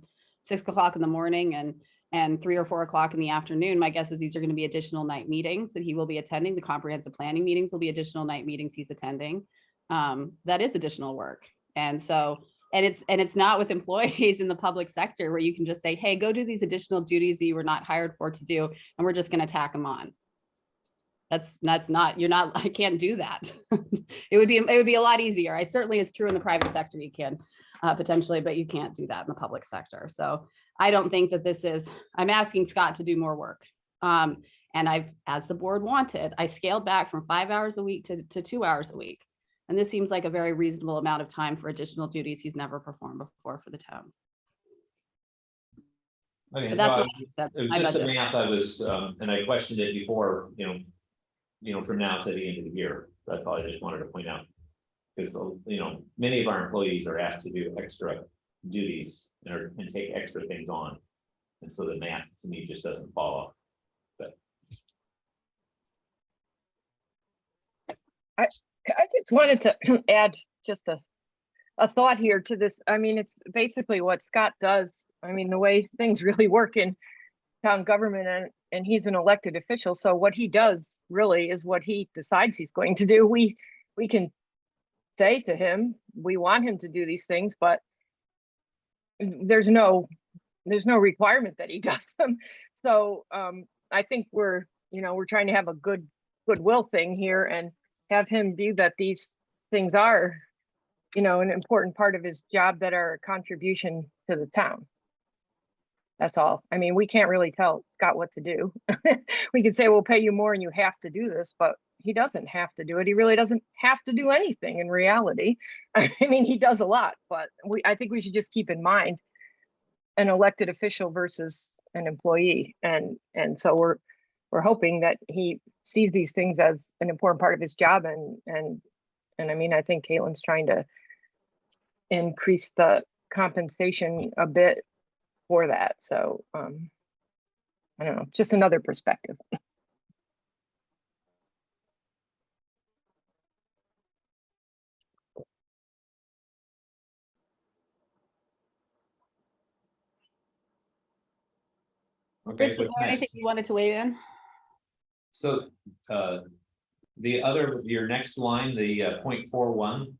the morning and 3 or 4 o'clock in the afternoon. My guess is these are going to be additional night meetings that he will be attending. The comprehensive planning meetings will be additional night meetings he's attending. That is additional work. And so, and it's not with employees in the public sector where you can just say, hey, go do these additional duties that you were not hired for to do, and we're just going to tack them on. That's not, I can't do that. It would be a lot easier. It certainly is true in the private sector. You can potentially, but you can't do that in the public sector. So I don't think that I'm asking Scott to do more work. And as the board wanted, I scaled back from 5 hours a week to 2 hours a week. And this seems like a very reasonable amount of time for additional duties he's never performed before for the town. Okay, But that's no, what I said. it was my just the budget. math I was, and I questioned it before, from now to the end of the year. That's all I just wanted to point out. Because, many of our employees are asked to do extra duties and take extra things on. And so the math to me just doesn't follow. But I just wanted to add just a thought here to this. I mean, it's basically what Scott does. I mean, the way things really work in town government, and he's an elected official. So what he does really is what he decides he's going to do. We can say to him, we want him to do these things, but there's no requirement that he does them. So I think we're trying to have a goodwill thing here and have him view that these things are, an important part of his job that are a contribution to the town. That's all. I mean, we can't really tell Scott what to do. We could say, we'll pay you more and you have to do this, but he doesn't have to do it. He really doesn't have to do anything in reality. I mean, he does a lot, but I think we should just keep in mind an elected official versus an employee. And so we're hoping that he sees these things as an important part of his job. And I mean, I think Caitlin's trying to increase the compensation a bit for that. So I don't know, just another perspective. okay, Rich, is what's there anything next? you wanted to weigh in? So your next line, the 0.41.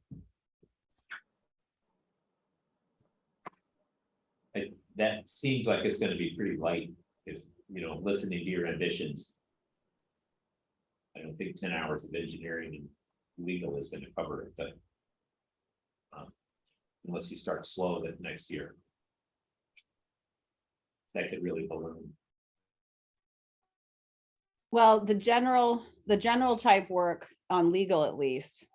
That seems like it's going to be pretty light if, listening to your ambitions. I don't think 10 hours of engineering and legal is going to cover it, but unless you start slow that next year, that could really balloon. Well, the general type work on legal at least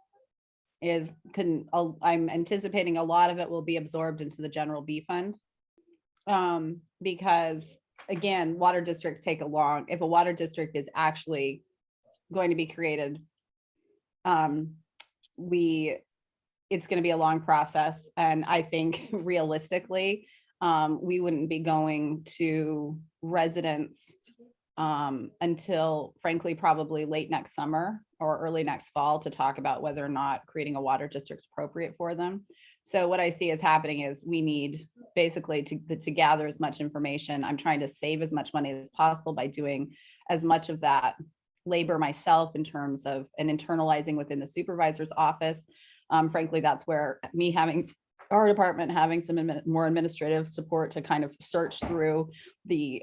I'm anticipating a lot of it will be absorbed into the general B fund. Because again, water districts take if a water district is actually going to be created, it's going to be a long process. And I think realistically, we wouldn't be going to residents until frankly, probably late next summer or early next fall to talk about whether or not creating a water district is appropriate for them. So what I see is happening is we need basically to gather as much information. I'm trying to save as much money as possible by doing as much of that labor myself in terms of and internalizing within the supervisor's office. Frankly, that's where me having our department having some more administrative support to kind of search through the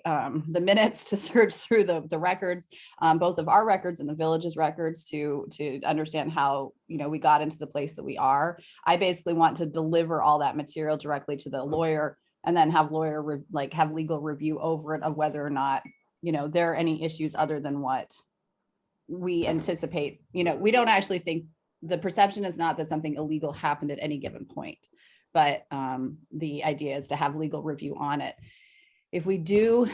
minutes, to search through the records, both of our records and the village's records to understand how, you know, we got into the place that we are. I basically want to deliver all that material directly to the lawyer and then have have legal review over it of whether or not, you know, there are any issues other than what we anticipate. You know, we don't actually think, the perception is not that something illegal happened at any given point, but the idea is to have legal review on it. If we do,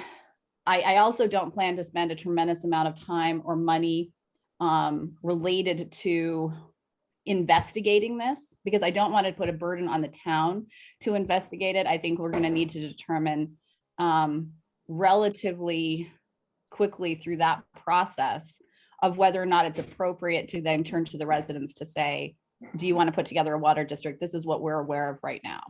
I also don't plan to spend a tremendous amount of time or money related to investigating this, because I don't want to put a burden on the town to investigate it. I think we're going to need to determine relatively quickly through that process of whether or not it's appropriate to then turn to the residents to say, do you want to put together a water district? This is what we're aware of right now.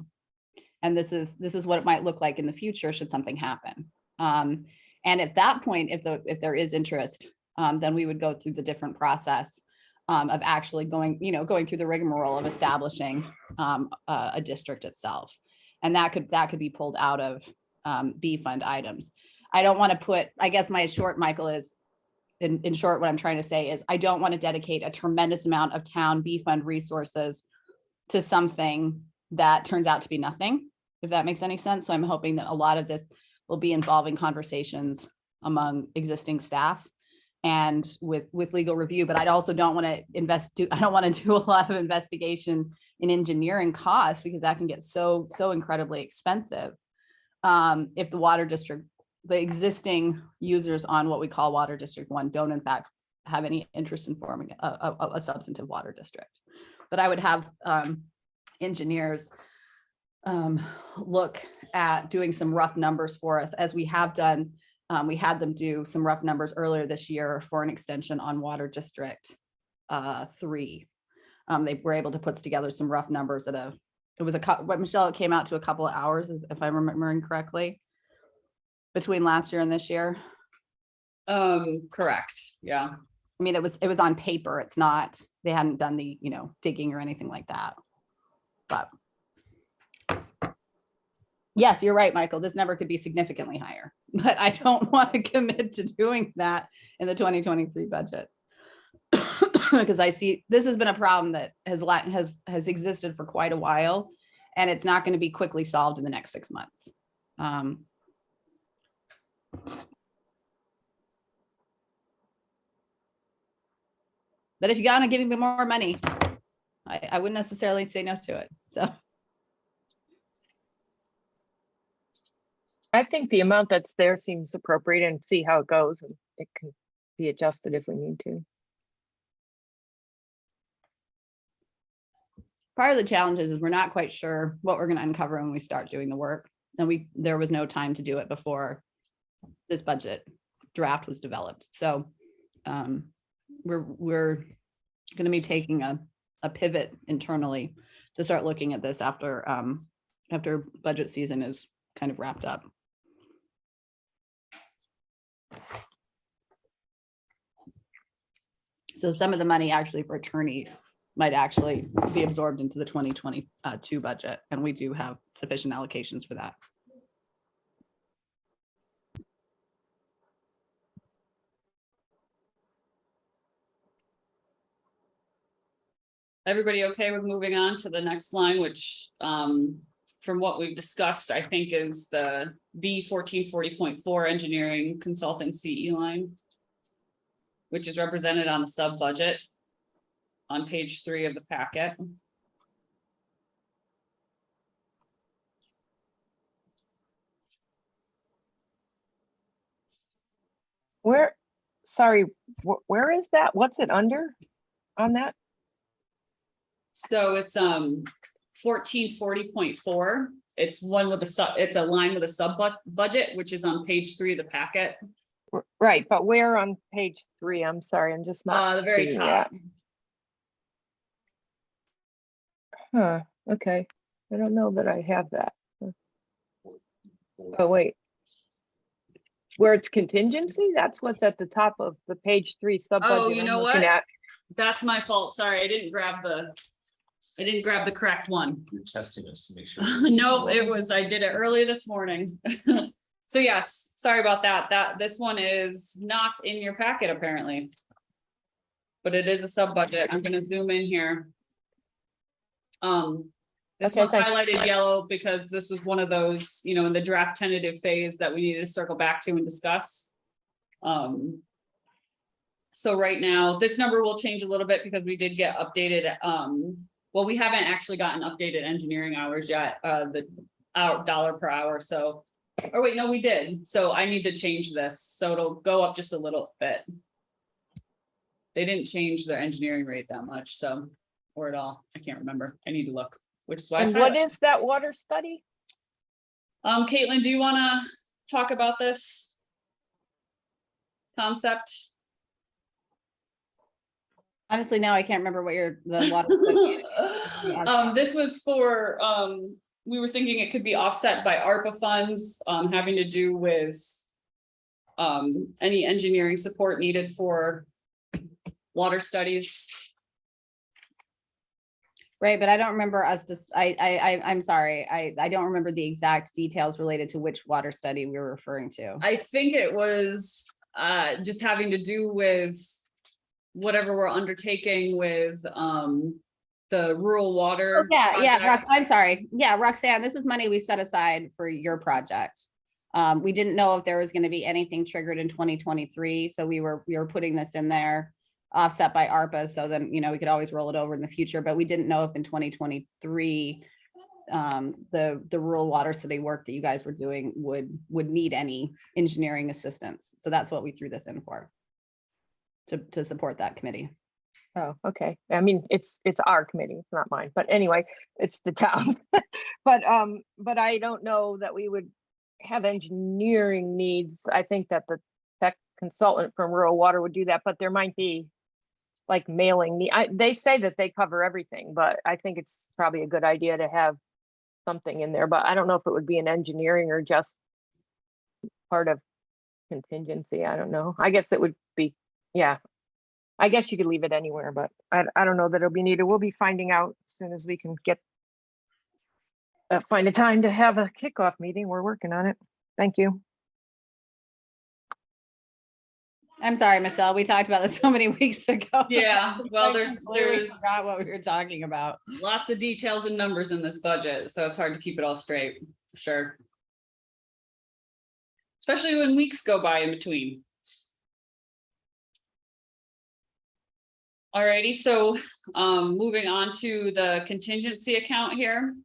And this is what it might look like in the future should something happen. And at that point, if there is interest, then we would go through the different process of actually going through the rigmarole of establishing a district itself. And that could be pulled out of B fund items. I don't want to put, I guess my short, Michael, is in short, what I'm trying to say is I don't want to dedicate a tremendous amount of town B fund resources to something that turns out to be nothing, if that makes any sense. So I'm hoping that a lot of this will be involving conversations among existing staff and with legal review, but I also don't want to I don't want to do a lot of investigation in engineering costs, because that can get so incredibly expensive. If the water district, the existing users on what we call Water District 1 don't in fact have any interest in forming a substantive water district. But I would have engineers look at doing some rough numbers for us, as we have done. We had them do some rough numbers earlier this year for an extension on Water District 3. They were able to put together some rough numbers at Michelle, it came out to a couple of hours, if I'm remembering correctly, between last year and this year. Correct. Yeah. I mean, it was on paper. It's not, they hadn't done the, digging or anything like that. But yes, you're right, Michael. This number could be significantly higher, but I don't want to commit to doing that in the 2023 budget. Because I see this has been a problem that has existed for quite a while, and it's not going to be quickly solved in the next 6 months. But if you're gonna give me more money, I wouldn't necessarily say no to it. So I think the amount that's there seems appropriate, and see how it goes, and it can be adjusted if we need to. part of the challenge is we're not quite sure what we're going to uncover when we start doing the work. And there was no time to do it before this budget draft was developed. So we're going to be taking a pivot internally to start looking at this after budget season is kind of wrapped up. So some of the money actually for attorneys might actually be absorbed into the 2022 budget, and we do have sufficient allocations for that. Everybody okay with moving on to the next line, which from what we've discussed, I think is the B 1440.4 engineering consulting CE line, which is represented on the sub budget on page 3 of the packet. Where, sorry, where is that? What's it under on that? So it's 1440.4. It's one with a sub, it's a line with a sub budget, which is on page 3 of the packet. Right, but where on page 3? I'm sorry, I'm just not. The very seeing top. that. Huh, okay. I don't know that I have that. Oh, wait. Where it's contingency? That's what's at the top of the page 3 sub budget. Oh, you know I'm looking what? at. That's my fault. Sorry, I didn't grab the correct one. You're testing us to make sure. No, I did it early this morning. So yes, sorry about that. This one is not in your packet apparently. But it is a sub budget. I'm gonna zoom in here. This Okay, one's thanks. highlighted yellow because this was one of those, in the draft tentative phase that we needed to circle back to and discuss. So right now, this number will change a little bit because we did get updated, well, we haven't actually gotten updated engineering hours yet, the dollar per hour, so. Or wait, no, we did, so I need to change this, so it'll go up just a little bit. They didn't change their engineering rate that much, so, or at all, I can't remember, I need to look, which is why. And what is that water study? Caitlin, do you wanna talk about this concept? Honestly, now I can't remember what the water. This was for, we were thinking it could be offset by ARPA funds, having to do with any engineering support needed for water studies. Right, but I don't remember us, I'm sorry, I don't remember the exact details related to which water study we were referring to. I think it was just having to do with whatever we're undertaking with the rural water. Yeah, project. I'm sorry. Yeah, Roxanne, this is money we set aside for your project. We didn't know if there was going to be anything triggered in 2023, so we were putting this in there, offset by ARPA, so then, we could always roll it over in the future, but we didn't know if in 2023 the rural water study work that you guys were doing would need any engineering assistance. So that's what we threw this in for, to support that committee. Oh, okay. I mean, it's our committee, it's not mine, but anyway, it's the town's. But I don't know that we would have engineering needs. I think that the tech consultant from Rural Water would do that, but there might be like mailing they say that they cover everything, but I think it's probably a good idea to have something in there, but I don't know if it would be an engineering or just part of contingency. I don't know. I guess it would be, yeah. I guess you could leave it anywhere, but I don't know that it'll be needed. We'll be finding out as soon as we can get find a time to have a kickoff meeting. We're working on it. Thank you. I'm sorry, Michelle, we talked about this so many weeks ago. Yeah, well, I there's completely forgot what we were talking about. lots of details and numbers in this budget, so it's hard to keep it all straight, for sure. Especially when weeks go by in between. Alrighty, so moving on to the contingency account here.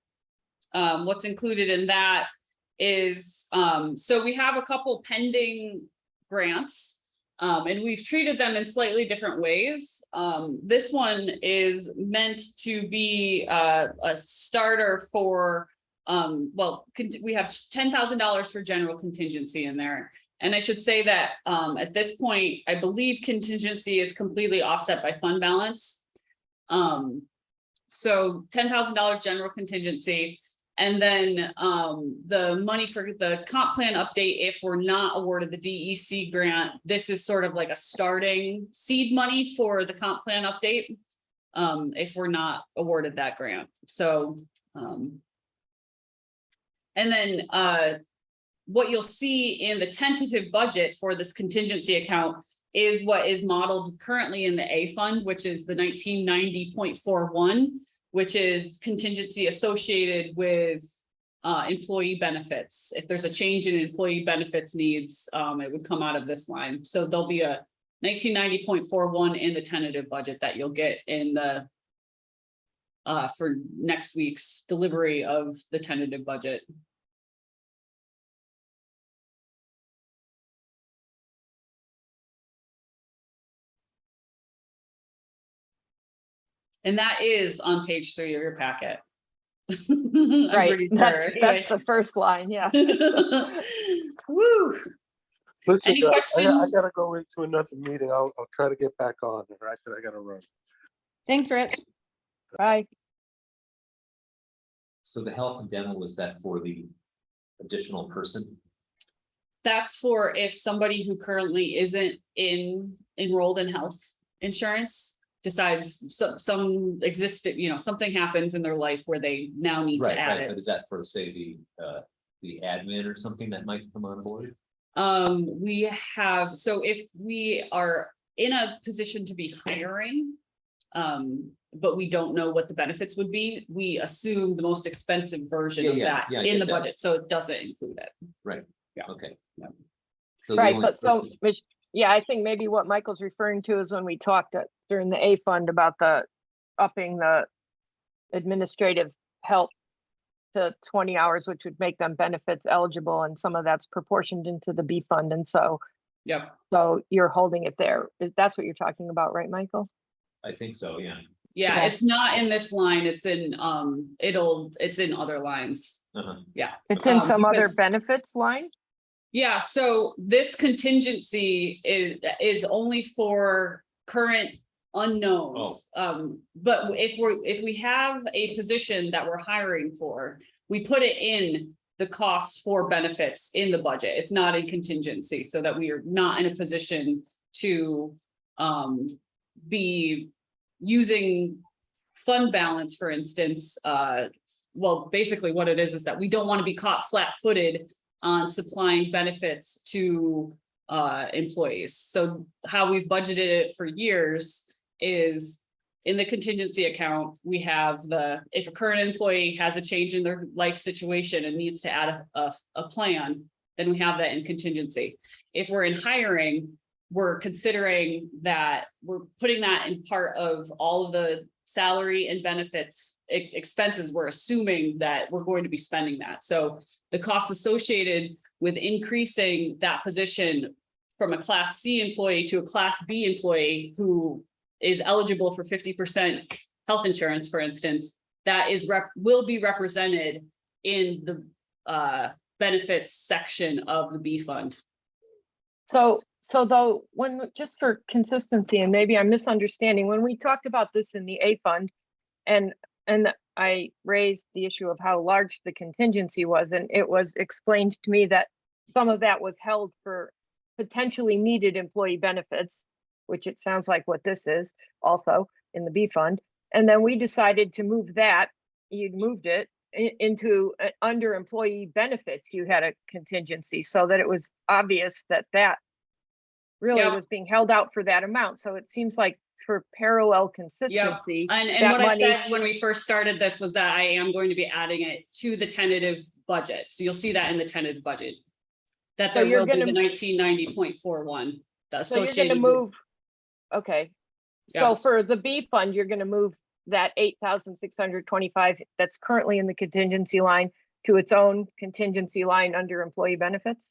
What's included in that is, so we have a couple pending grants. And we've treated them in slightly different ways. This one is meant to be a starter for, we have $10,000 for general contingency in there. And I should say that at this point, I believe contingency is completely offset by fund balance. So $10,000 general contingency. And then the money for the comp plan update, if we're not awarded the DEC grant, this is sort of like a starting seed money for the comp plan update. If we're not awarded that grant. So, and then what you'll see in the tentative budget for this contingency account is what is modeled currently in the A fund, which is the 1990.41. Which is contingency associated with employee benefits. If there's a change in employee benefits needs, it would come out of this line. So there'll be a 1990.41 in the tentative budget that you'll get in the for next week's delivery of the tentative budget. And that is on page 3 of your packet. I'm Right, pretty that's sure. the first line, yeah. Woo. Listen, Any guys, I questions? gotta go into another meeting. I'll try to get back on. All right, 'cause I gotta run. Thanks, Rich. Bye. So the health and dental, is that for the additional person? That's for if somebody who currently isn't enrolled in health insurance decides some existed, something happens in their life where they now need to Right, add right, it. but is that for, say, the admin or something that might come on board? We have, so if we are in a position to be hiring, but we don't know what the benefits would be, we assume the most expensive version of Yeah, that yeah, I in get the that. budget, so it doesn't include it. Yeah. Okay. Yeah. So the Right, only but so, person- yeah, I think maybe what Michael's referring to is when we talked during the A fund about the upping the administrative help to 20 hours, which would make them benefits eligible, and some of that's proportioned into the B fund, and so you're holding it there. That's what you're talking about, right, Michael? I think so, yeah. Yeah, Okay. it's not in this line, it's in, it's in other lines. Uh-huh. Yeah. It's in some other because- benefits line? Yeah, so this contingency is only for current unknowns. But if we have a position that we're hiring for, we put it in the costs for benefits in the budget. It's not in contingency, so that we are not in a position to be using fund balance, for instance. Well, basically what it is that we don't want to be caught flat-footed on supplying benefits to employees. So how we've budgeted it for years is in the contingency account, we have if a current employee has a change in their life situation and needs to add a plan, then we have that in contingency. If we're in hiring, we're considering that we're putting that in part of all of the salary and benefits expenses. We're assuming that we're going to be spending that. So the costs associated with increasing that position from a Class C employee to a Class B employee who is eligible for 50% health insurance, for instance, that will be represented in the benefits section of the B fund. So though, just for consistency, and maybe I'm misunderstanding, when we talked about this in the A fund, and I raised the issue of how large the contingency was, and it was explained to me that some of that was held for potentially needed employee benefits, which it sounds like what this is also in the B fund. And then we decided to move that, you'd moved it into under employee benefits, you had a contingency, so that it was obvious that really Yep. was being held out for that amount. So it seems like for parallel consistency. And that what I money- said when we first started this was that I am going to be adding it to the tentative budget. So you'll see that in the tentative budget. That So there you're will be gonna- the 1990.41. The So you're associated. gonna with- move, okay. Yeah. So for the B fund, you're gonna move that 8,625 that's currently in the contingency line to its own contingency line under employee benefits?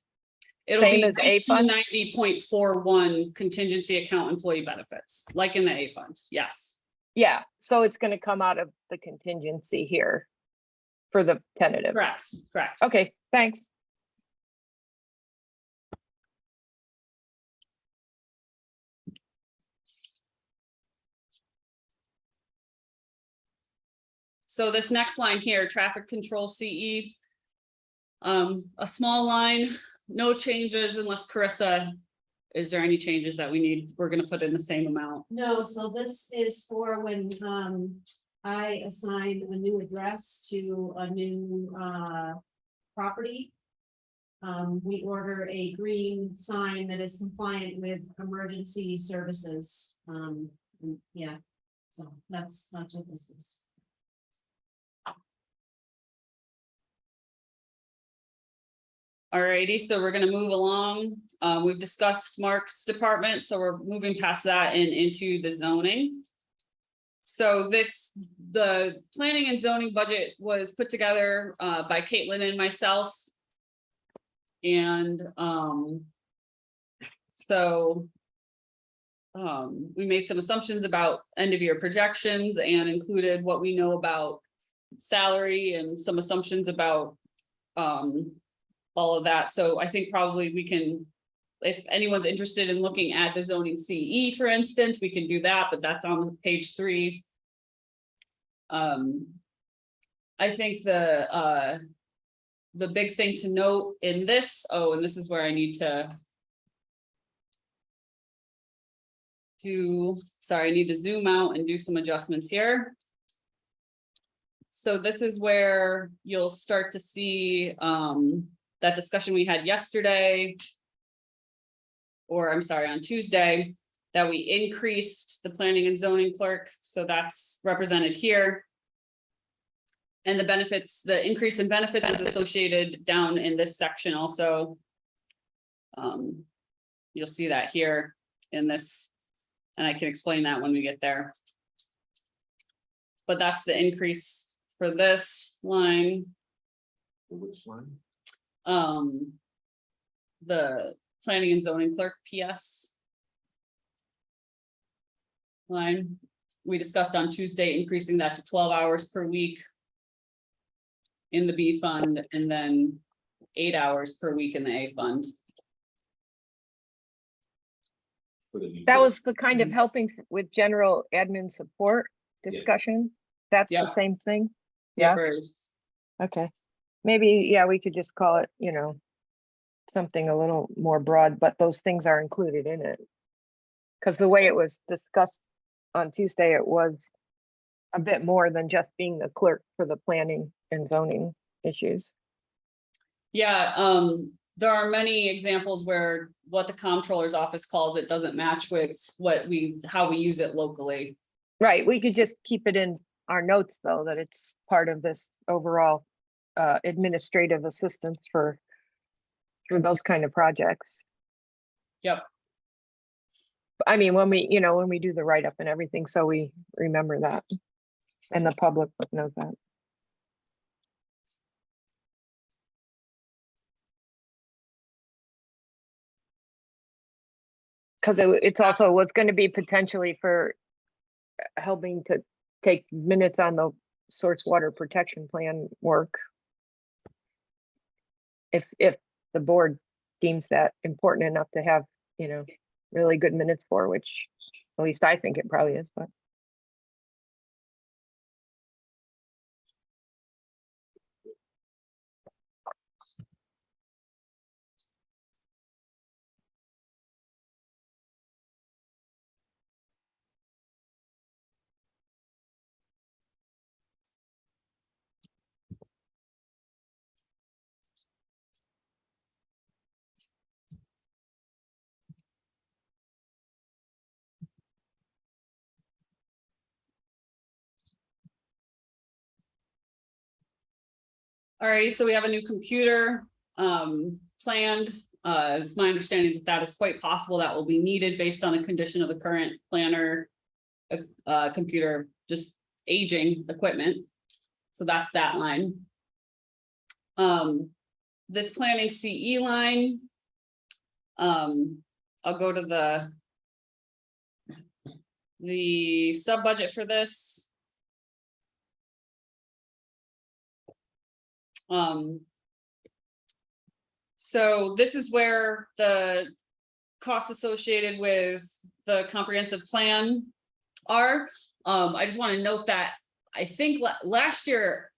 It'll Same be as A fund? 1990.41 contingency account employee benefits, like in the A fund. Yes. Yeah, so it's gonna come out of the contingency here for the tentative. Correct. Okay, thanks. So this next line here, traffic control CE. A small line, no changes unless Carissa, is there any changes that we need? We're gonna put in the same amount. No, so this is for when I assign a new address to a new property. We order a green sign that is compliant with emergency services. Yeah, so that's what this is. Alrighty, so we're gonna move along. We've discussed Mark's department, so we're moving past that and into the zoning. So the planning and zoning budget was put together by Caitlin and myself. And we made some assumptions about end of year projections and included what we know about salary and some assumptions about all of that. So I think probably we can if anyone's interested in looking at the zoning CE, for instance, we can do that, but that's on page 3. I think the big thing to note in this, and this is where I need to I need to zoom out and do some adjustments here. So this is where you'll start to see that discussion we had yesterday, or I'm sorry, on Tuesday, that we increased the planning and zoning clerk. So that's represented here. And the benefits, the increase in benefits is associated down in this section also. You'll see that here in this, and I can explain that when we get there. But that's the increase for this line. Which one? The planning and zoning clerk PS line. We discussed on Tuesday, increasing that to 12 hours per week in the B fund, and then 8 hours per week in the A fund. For the new That person. was the kind of helping with general admin support discussion. That's Yeah. the same thing. Yeah. Whereas- Okay. Maybe, yeah, we could just call it, something a little more broad, but those things are included in it. Because the way it was discussed on Tuesday, it was a bit more than just being the clerk for the planning and zoning issues. Yeah, there are many examples where what the comptroller's office calls it doesn't match with how we use it locally. Right, we could just keep it in our notes, though, that it's part of this overall administrative assistance for those kind of projects. Yep. I mean, when we do the write-up and everything, so we remember that. And the public knows that. Because it's also was going to be potentially for helping to take minutes on the source water protection plan work. If the board deems that important enough to have, really good minutes for, which at least I think it probably is, but. All right, so we have a new computer planned. It's my understanding that is quite possible that will be needed based on the condition of the current planner computer, just aging equipment. So that's that line. This planning CE line, I'll go to the sub budget for this. So this is where the costs associated with the comprehensive plan are. I just want to note that I think last year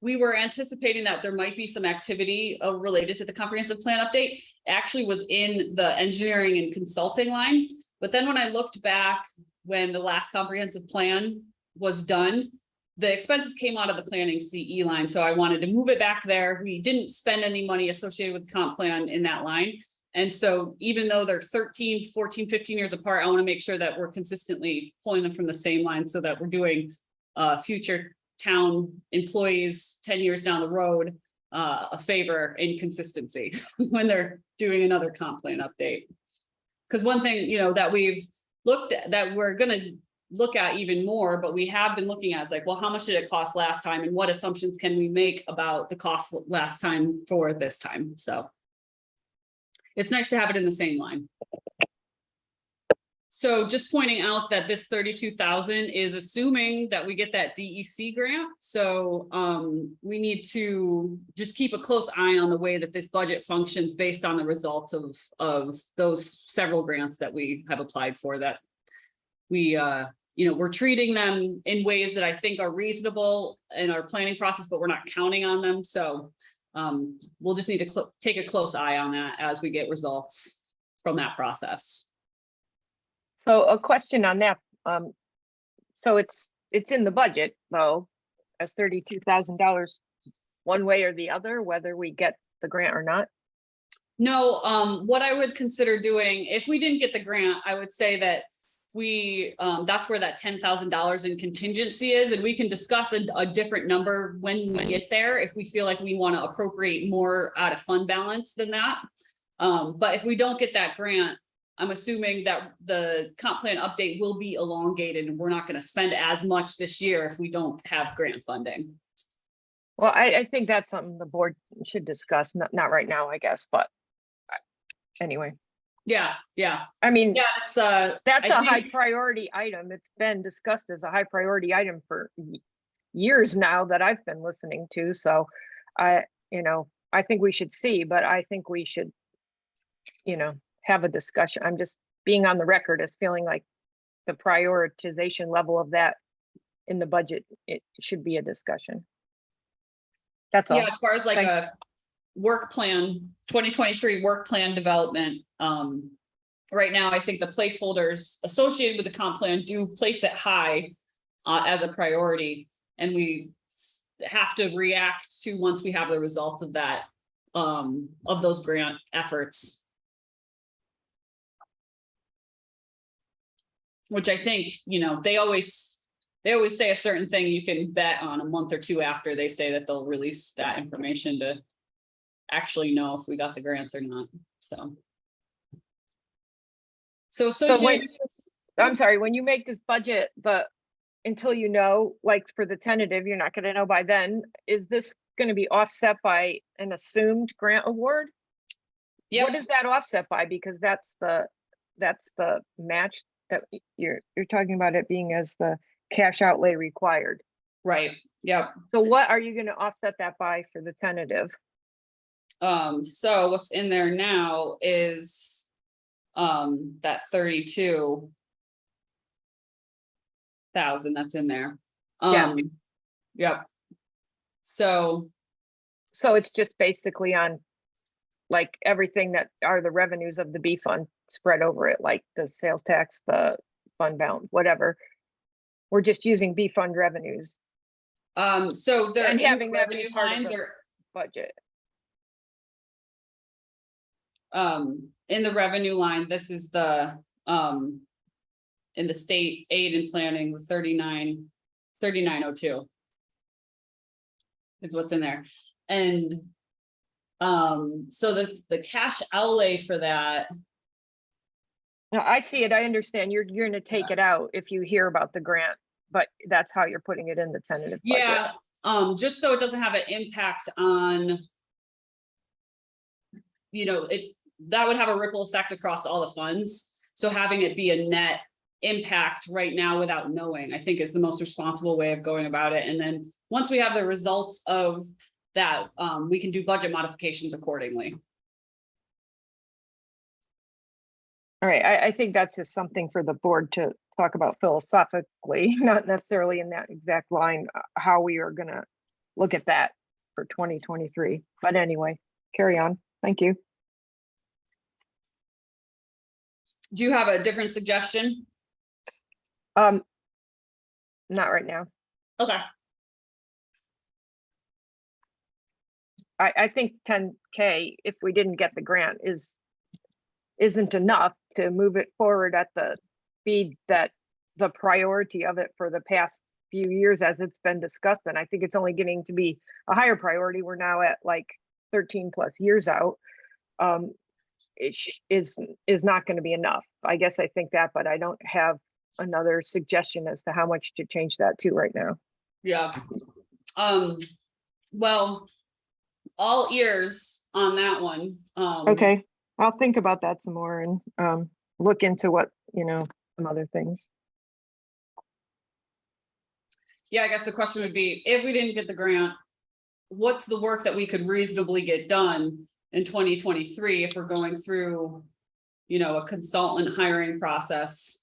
we were anticipating that there might be some activity related to the comprehensive plan update. Actually was in the engineering and consulting line, but then when I looked back when the last comprehensive plan was done, the expenses came out of the planning CE line, so I wanted to move it back there. We didn't spend any money associated with the comp plan in that line. And so even though they're 13, 14, 15 years apart, I want to make sure that we're consistently pulling them from the same line so that we're doing future town employees 10 years down the road a favor in consistency when they're doing another comp plan update. Because one thing, that we've looked at, that we're going to look at even more, but we have been looking at is like, well, how much did it cost last time and what assumptions can we make about the cost last time for this time? So it's nice to have it in the same line. So just pointing out that this 32,000 is assuming that we get that DEC grant. So we need to just keep a close eye on the way that this budget functions based on the results of those several grants that we have applied for, that we we're treating them in ways that I think are reasonable in our planning process, but we're not counting on them. So we'll just need to take a close eye on that as we get results from that process. So a question on that, so it's in the budget though, as $32,000 one way or the other, whether we get the grant or not? No, what I would consider doing, if we didn't get the grant, I would say that that's where that $10,000 in contingency is, and we can discuss a different number when we get there, if we feel like we want to appropriate more out of fund balance than that. But if we don't get that grant, I'm assuming that the comp plan update will be elongated, and we're not going to spend as much this year if we don't have grant funding. Well, I think that's something the board should discuss, not right now, I guess, but anyway. Yeah. I mean, Yeah, it's that's I a high think- priority item. It's been discussed as a high priority item for years now that I've been listening to. So I think we should see, but I think we should, have a discussion. I'm just being on the record as feeling like the prioritization level of that in the budget, it should be a discussion. That's all. Yeah, as far as like Thanks. a work plan, 2023 work plan development. Right now, I think the placeholders associated with the comp plan do place it high as a priority. And we have to react to once we have the results of that, of those grant efforts. Which I think, they always say a certain thing you can bet on a month or two after they say that they'll release that information to actually know if we got the grants or not. So I'm sorry, when you make this budget, until like for the tentative, you're not gonna know by then, is this gonna be offset by an assumed grant award? yeah, What is that offset by? Because that's the match that you're talking about, it being as the cash outlay required. right, yeah. So what are you gonna offset that by for the tentative? So what's in there now is that 32,000 that's in there. Yeah. Yep. So So it's just basically on like everything that are the revenues of the B fund spread over it, like the sales tax, the fund balance, whatever. We're just using B fund revenues so the and in having the that be revenue part of line the there, budget. in the revenue line, this is the in the state aid and planning, the 3902 is what's in there. And so the cash outlay for that, No, I see it. I understand. You're gonna take it out if you hear about the grant, but that's how you're putting it in the tentative budget. yeah, just so it doesn't have an impact on, that would have a ripple effect across all the funds. So having it be a net impact right now without knowing, I think is the most responsible way of going about it. And then once we have the results of that, we can do budget modifications accordingly. All right, I think that's just something for the board to talk about philosophically, not necessarily in that exact line, how we are gonna look at that for 2023. But anyway, carry on. Thank you. Do you have a different suggestion? Not right now. Okay. I think 10K, if we didn't get the grant, isn't enough to move it forward at the speed that the priority of it for the past few years as it's been discussed. And I think it's only getting to be a higher priority. We're now at like 13 plus years out. It is not going to be enough. I guess I think that, but I don't have another suggestion as to how much to change that to right now. Yeah. Well, all ears on that one. Okay, I'll think about that some more and look into what, some other things. Yeah, I guess the question would be, if we didn't get the grant, what's the work that we could reasonably get done in 2023 if we're going through, you know, a consultant hiring process?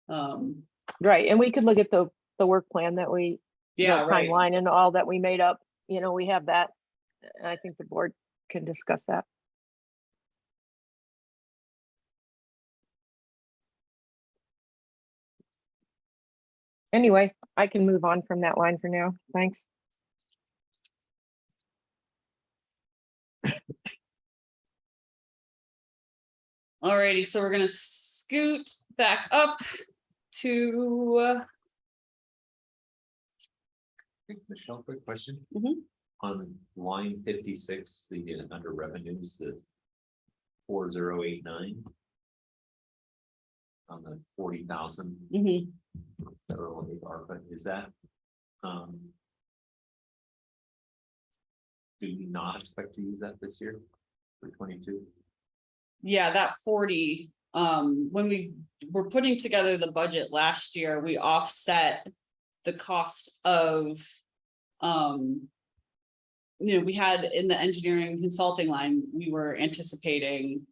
Right, and we could look at the work plan that we, Yeah, the right. timeline and all that we made up, you know, we have that. And I think the board can discuss that. Anyway, I can move on from that line for now. Thanks. Alrighty, so we're gonna scoot back up to, Michelle, quick question. Mhm. On line 56, the under revenues, the 4089. On the 40,000 mhm. federal ARPA, is that? Do we not expect to use that this year for 22? Yeah, that 40, when we were putting together the budget last year, we offset the cost of, you know, we had in the engineering consulting line, we were anticipating,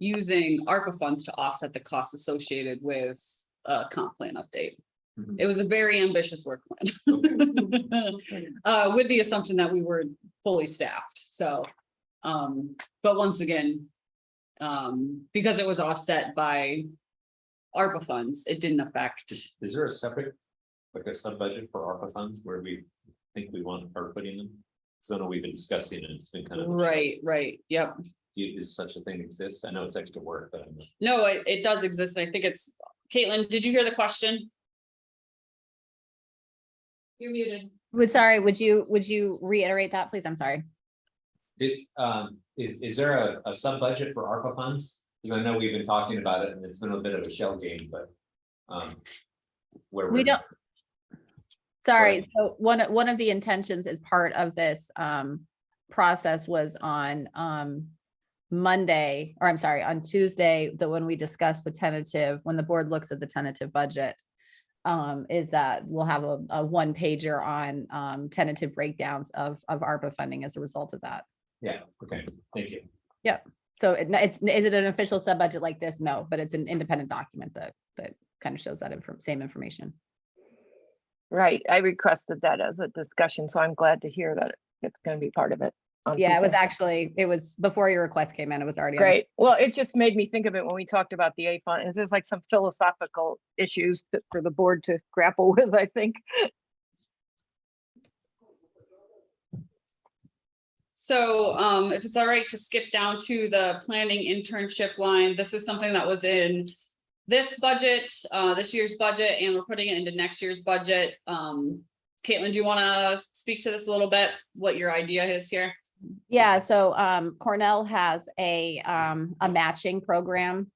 using ARPA funds to offset the costs associated with a comp plan update. Mhm. It was a very ambitious work plan. With the assumption that we were fully staffed, so, but once again, because it was offset by ARPA funds, it didn't affect. Is there a separate, like a sub budget for ARPA funds where we think we want are putting them? So I know we've been discussing it, it's been kind of. Right, yep. Is such a thing exist? I know it's extra work, but I'm not. No, it does exist. I think it's, Caitlin, did you hear the question? You're muted. Sorry, would you reiterate that, please? I'm sorry. Is there a sub budget for ARPA funds? Because I know we've been talking about it and it's been a bit of a shell game, but. Where We we're. don't. Sorry, Right. so one of the intentions as part of this process was on Monday, or I'm sorry, on Tuesday, when we discussed the tentative, when the board looks at the tentative budget, is that we'll have a one pager on tentative breakdowns of ARPA funding as a result of that. Yeah, okay, thank you. So is it an official sub budget like this? No, but it's an independent document that kind of shows that same information. Right, I requested that as a discussion, so I'm glad to hear that it's going to be part of it. on Yeah, Tuesday. it was before your request came in, it was already. on the- Great. Well, it just made me think of it when we talked about the A fund. Is there's like some philosophical issues for the board to grapple with, I think. So if it's all right to skip down to the planning internship line, this is something that was in this budget, this year's budget, and we're putting it into next year's budget. Caitlin, do you want to speak to this a little bit, what your idea is here? Yeah, so Cornell has a matching program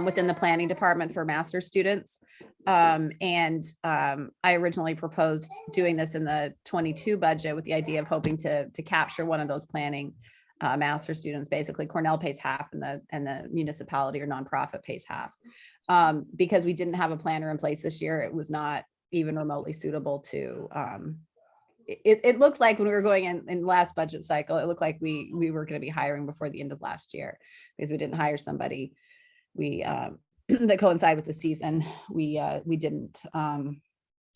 within the planning department for master's students. I originally proposed doing this in the 22 budget with the idea of hoping to capture one of those planning master students. Basically, Cornell pays half and the municipality or nonprofit pays half. Because we didn't have a planner in place this year, it was not even remotely suitable to it looked like when we were going in last budget cycle, it looked like we were going to be hiring before the end of last year because we didn't hire somebody. We that coincide with the season. We didn't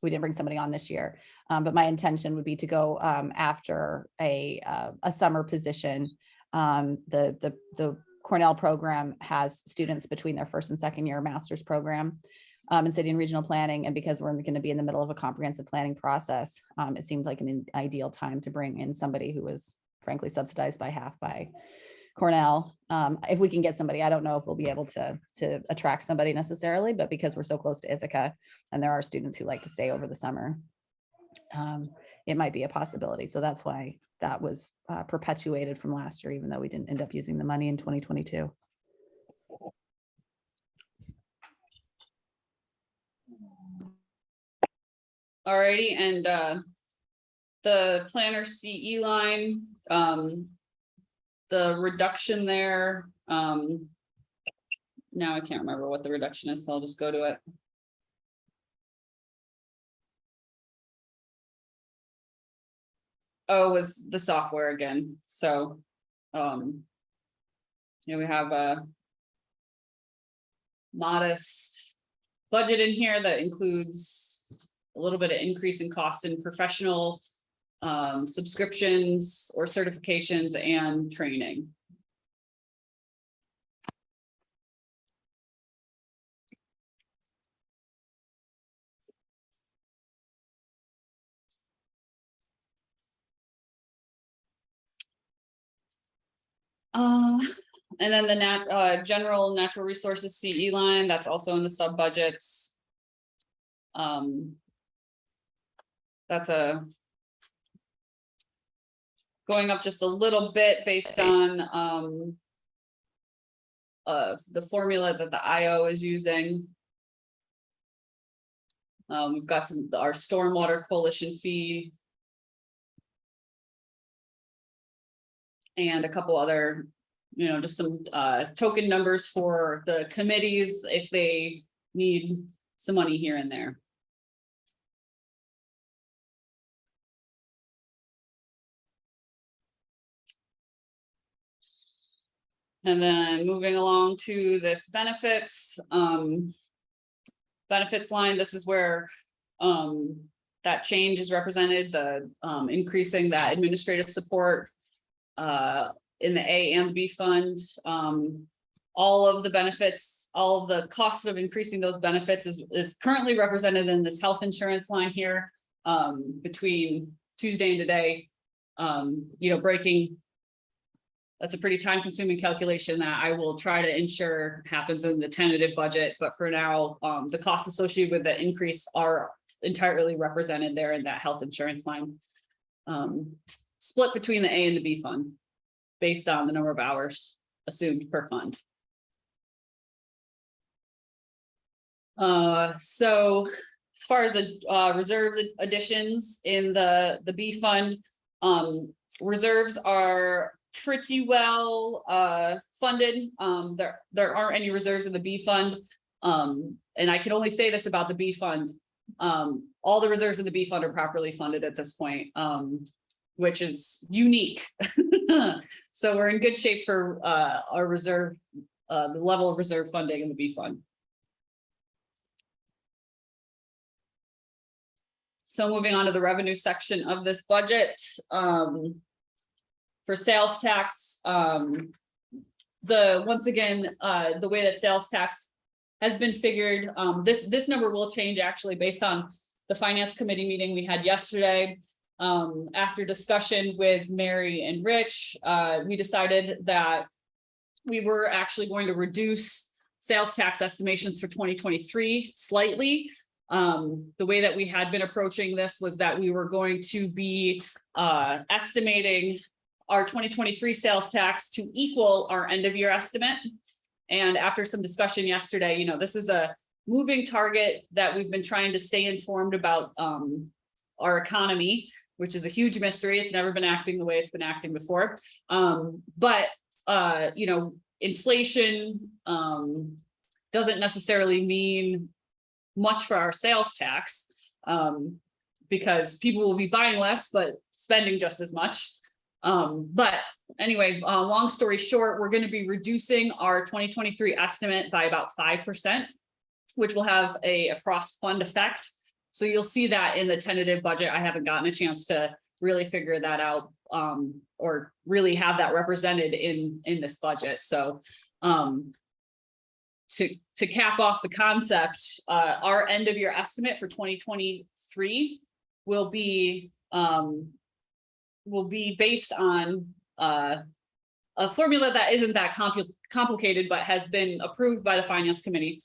bring somebody on this year. But my intention would be to go after a summer position. The Cornell program has students between their first and second year master's program in city and regional planning. And because we're going to be in the middle of a comprehensive planning process, it seemed like an ideal time to bring in somebody who was frankly subsidized by half by Cornell. If we can get somebody, I don't know if we'll be able to attract somebody necessarily, but because we're so close to Ithaca and there are students who like to stay over the summer, it might be a possibility. So that's why that was perpetuated from last year, even though we didn't end up using the money in 2022. Alrighty, and the planner CE line, the reduction there, now I can't remember what the reduction is, so I'll just go to it. Oh, it was the software again, so, we have a modest budget in here that includes a little bit of increase in costs in professional subscriptions or certifications and training. And then the general natural resources CE line, that's also in the sub budgets. That's going up just a little bit based on the formula that the IO is using. We've got our stormwater coalition fee. And a couple other, just some token numbers for the committees if they need some money here and there. And then moving along to this benefits line, this is where that change is represented, the increasing that administrative support in the A and B fund. All of the benefits, all of the costs of increasing those benefits is currently represented in this health insurance line here between Tuesday and today. Breaking, that's a pretty time consuming calculation that I will try to ensure happens in the tentative budget. But for now, the costs associated with the increase are entirely represented there in that health insurance line. Split between the A and the B fund based on the number of hours assumed per fund. So as far as reserves additions in the B fund, reserves are pretty well funded. There aren't any reserves in the B fund. And I can only say this about the B fund. All the reserves in the B fund are properly funded at this point, which is unique. So we're in good shape for our reserve, the level of reserve funding in the B fund. So moving on to the revenue section of this budget. For sales tax, once again, the way that sales tax has been figured, this number will change actually based on the finance committee meeting we had yesterday. After discussion with Mary and Rich, we decided that we were actually going to reduce sales tax estimations for 2023 slightly. The way that we had been approaching this was that we were going to be estimating our 2023 sales tax to equal our end of year estimate. And after some discussion yesterday, this is a moving target that we've been trying to stay informed about our economy, which is a huge mystery. It's never been acting the way it's been acting before. But inflation doesn't necessarily mean much for our sales tax because people will be buying less, but spending just as much. But anyway, long story short, we're going to be reducing our 2023 estimate by about 5%, which will have a cross fund effect. So you'll see that in the tentative budget. I haven't gotten a chance to really figure that out or really have that represented in this budget. So to cap off the concept, our end of year estimate for 2023 will be based on a formula that isn't that complicated, but has been approved by the finance committee.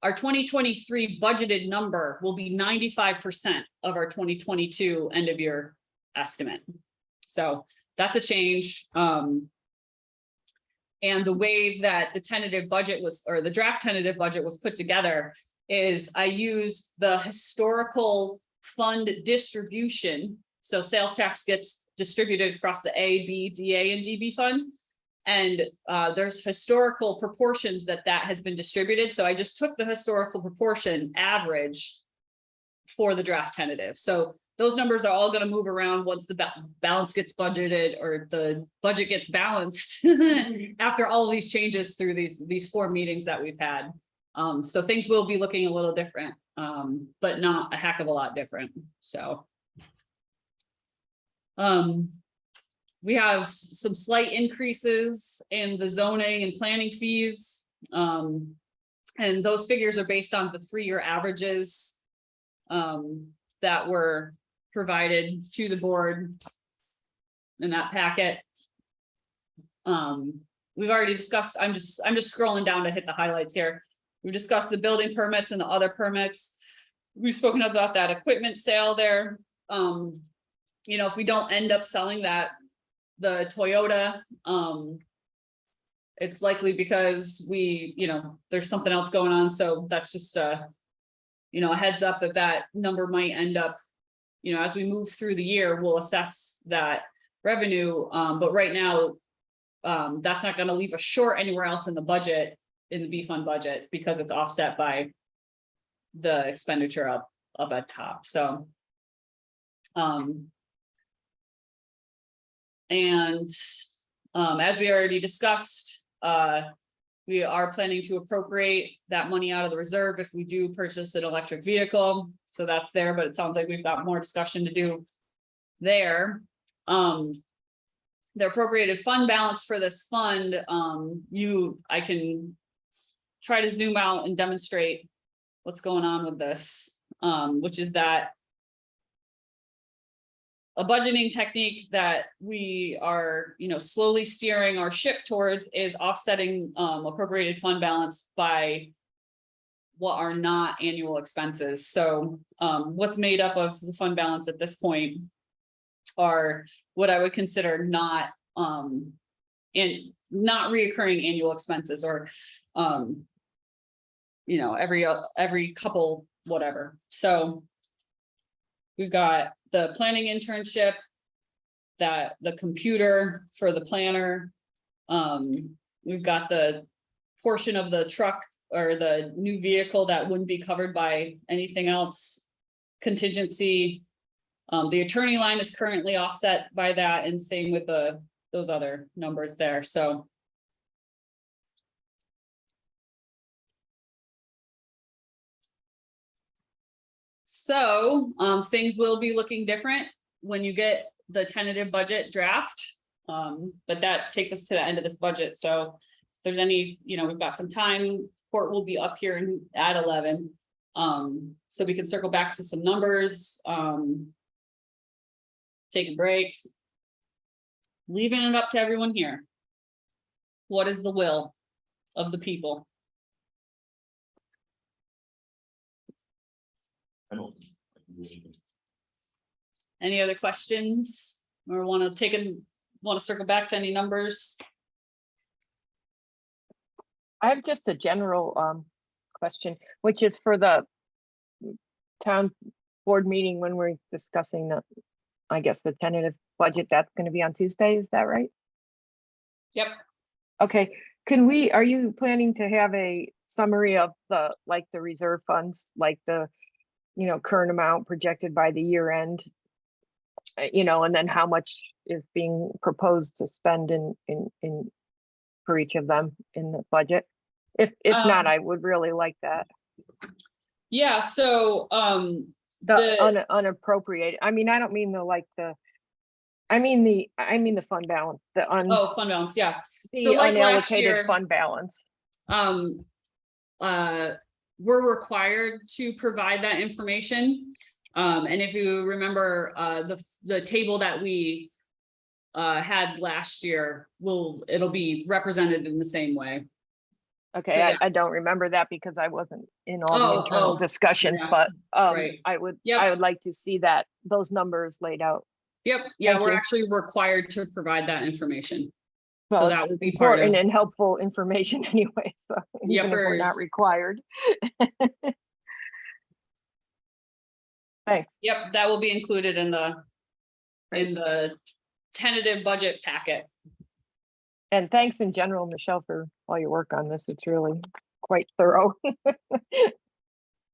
Our 2023 budgeted number will be 95% of our 2022 end of year estimate. So that's a change. And the way that the tentative budget was, or the draft tentative budget was put together is I used the historical fund distribution. So sales tax gets distributed across the A, B, DA, and DB fund. And there's historical proportions that has been distributed. So I just took the historical proportion average for the draft tentative. So those numbers are all going to move around once the balance gets budgeted or the budget gets balanced after all of these changes through these 4 meetings that we've had. So things will be looking a little different, but not a heck of a lot different. So we have some slight increases in the zoning and planning fees. And those figures are based on the 3-year averages that were provided to the board in that packet. We've already discussed, I'm just scrolling down to hit the highlights here. We've discussed the building permits and the other permits. We've spoken about that equipment sale there. You know, if we don't end up selling the Toyota, it's likely because there's something else going on. So that's just a heads up that number might end up, as we move through the year, we'll assess that revenue. But right now, that's not going to leave us short anywhere else in the budget, in the B fund budget, because it's offset by the expenditure up at top. So, as we already discussed, we are planning to appropriate that money out of the reserve if we do purchase an electric vehicle. So that's there, but it sounds like we've got more discussion to do there. The appropriated fund balance for this fund, I can try to zoom out and demonstrate what's going on with this, which is that a budgeting technique that we are, slowly steering our ship towards is offsetting appropriated fund balance by what are not annual expenses. So what's made up of the fund balance at this point are what I would consider not reoccurring annual expenses, or every couple whatever. So we've got the planning internship, the computer for the planner. We've got the portion of the truck or the new vehicle that wouldn't be covered by anything else, contingency. The attorney line is currently offset by that, and same with those other numbers there. So things will be looking different when you get the tentative budget draft. But that takes us to the end of this budget. So if there's any, we've got some time. Court will be up here at 11. So we can circle back to some numbers, take a break, leaving it up to everyone here. What is the will of the people? Any other questions, or want to circle back to any numbers? I have just a general question, which is for the town board meeting when we're discussing the tentative budget. That's going to be on Tuesday, is that right? Yep. Okay, are you planning to have a summary of the reserve funds, like the current amount projected by the year end, and then how much is being proposed to spend in for each of them in the budget? If not, I would really like that. Yeah, so the unappropriated, I don't mean I mean the fund balance, fund balance, yeah. the So like last unallocated year, fund balance. We're required to provide that information. And if you remember, the table that we had last year, it'll be represented in the same way. Okay, So, I yes. don't remember that because I wasn't in all the internal discussions, yeah, but right. I would Yep. like to see those numbers laid out. Yep, yeah, Thank we're you. actually required to provide that information. Well, So that it's would be part important of, and helpful information anyway, so even if we're not Yepers. required. Thanks. Yep, that will be included in the tentative budget packet. And thanks in general, Michelle, for all your work on this. It's really quite thorough.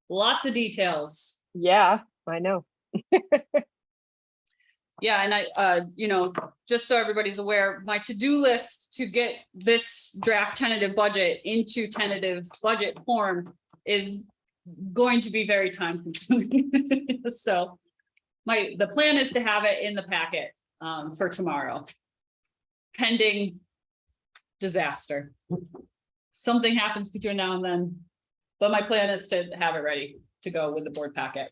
Lots of details. Yeah, I know. Yeah, and just so everybody's aware, my to-do list to get this draft tentative budget into tentative budget form is going to be very time consuming. So the plan is to have it in the packet for tomorrow. Pending disaster. Something happens between now and then, but my plan is to have it ready to go with the board packet.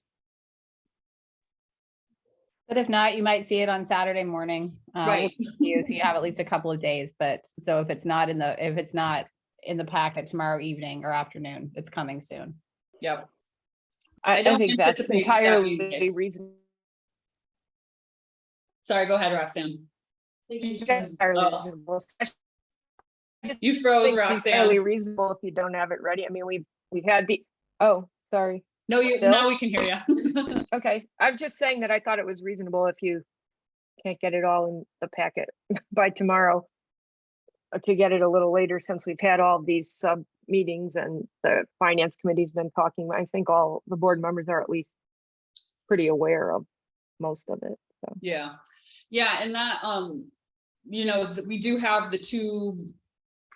But if not, you might see it on Saturday morning. Right. You have at least a couple of days, but so if it's not in the packet tomorrow evening or afternoon, it's coming soon. Yep. I don't think that's anticipate that being the entirely case. reasonable. Sorry, go ahead, Roxanne. I think she's- You froze, It's entirely Roxanne. reasonable if you don't have it ready. I mean, we've had sorry. No, Bill? now we can hear you. Okay, I'm just saying that I thought it was reasonable if you can't get it all in the packet by tomorrow. To get it a little later, since we've had all these sub meetings and the finance committee's been talking. I think all the board members are at least pretty aware of most of it, so. Yeah, and that, we do have the 2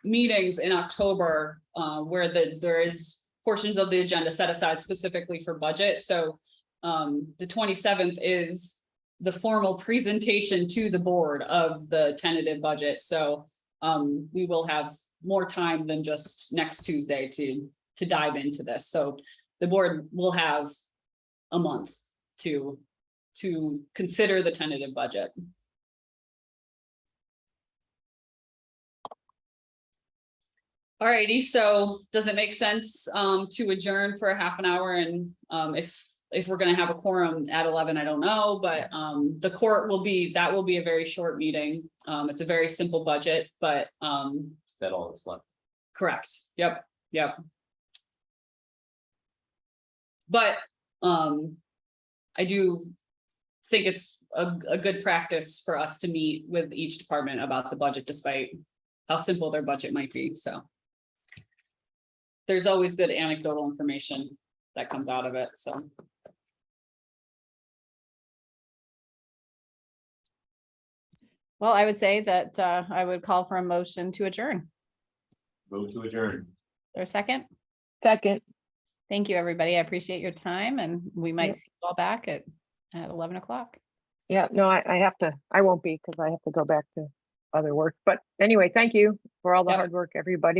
meetings in October, where there is portions of the agenda set aside specifically for budget, so the 27th is the formal presentation to the board of the tentative budget, so we will have more time than just next Tuesday to dive into this, so the board will have a month to consider the tentative budget. Alrighty, so does it make sense to adjourn for a half an hour? And if we're gonna have a quorum at 11, I don't know, but the court will be a very short meeting. It's a very simple budget, but That all that's left. correct. Yep. But I do think it's a good practice for us to meet with each department about the budget, despite how simple their budget might be, so. There's always good anecdotal information that comes out of it, so. Well, I would say that I would call for a motion to adjourn. Move to adjourn. There a second? Second, Thank you, everybody. I appreciate your time and we might Yep. see you all back at 11 o'clock. yeah, no, I won't be because I have to go back to other work. But anyway, thank you for all the Yep. hard work, everybody.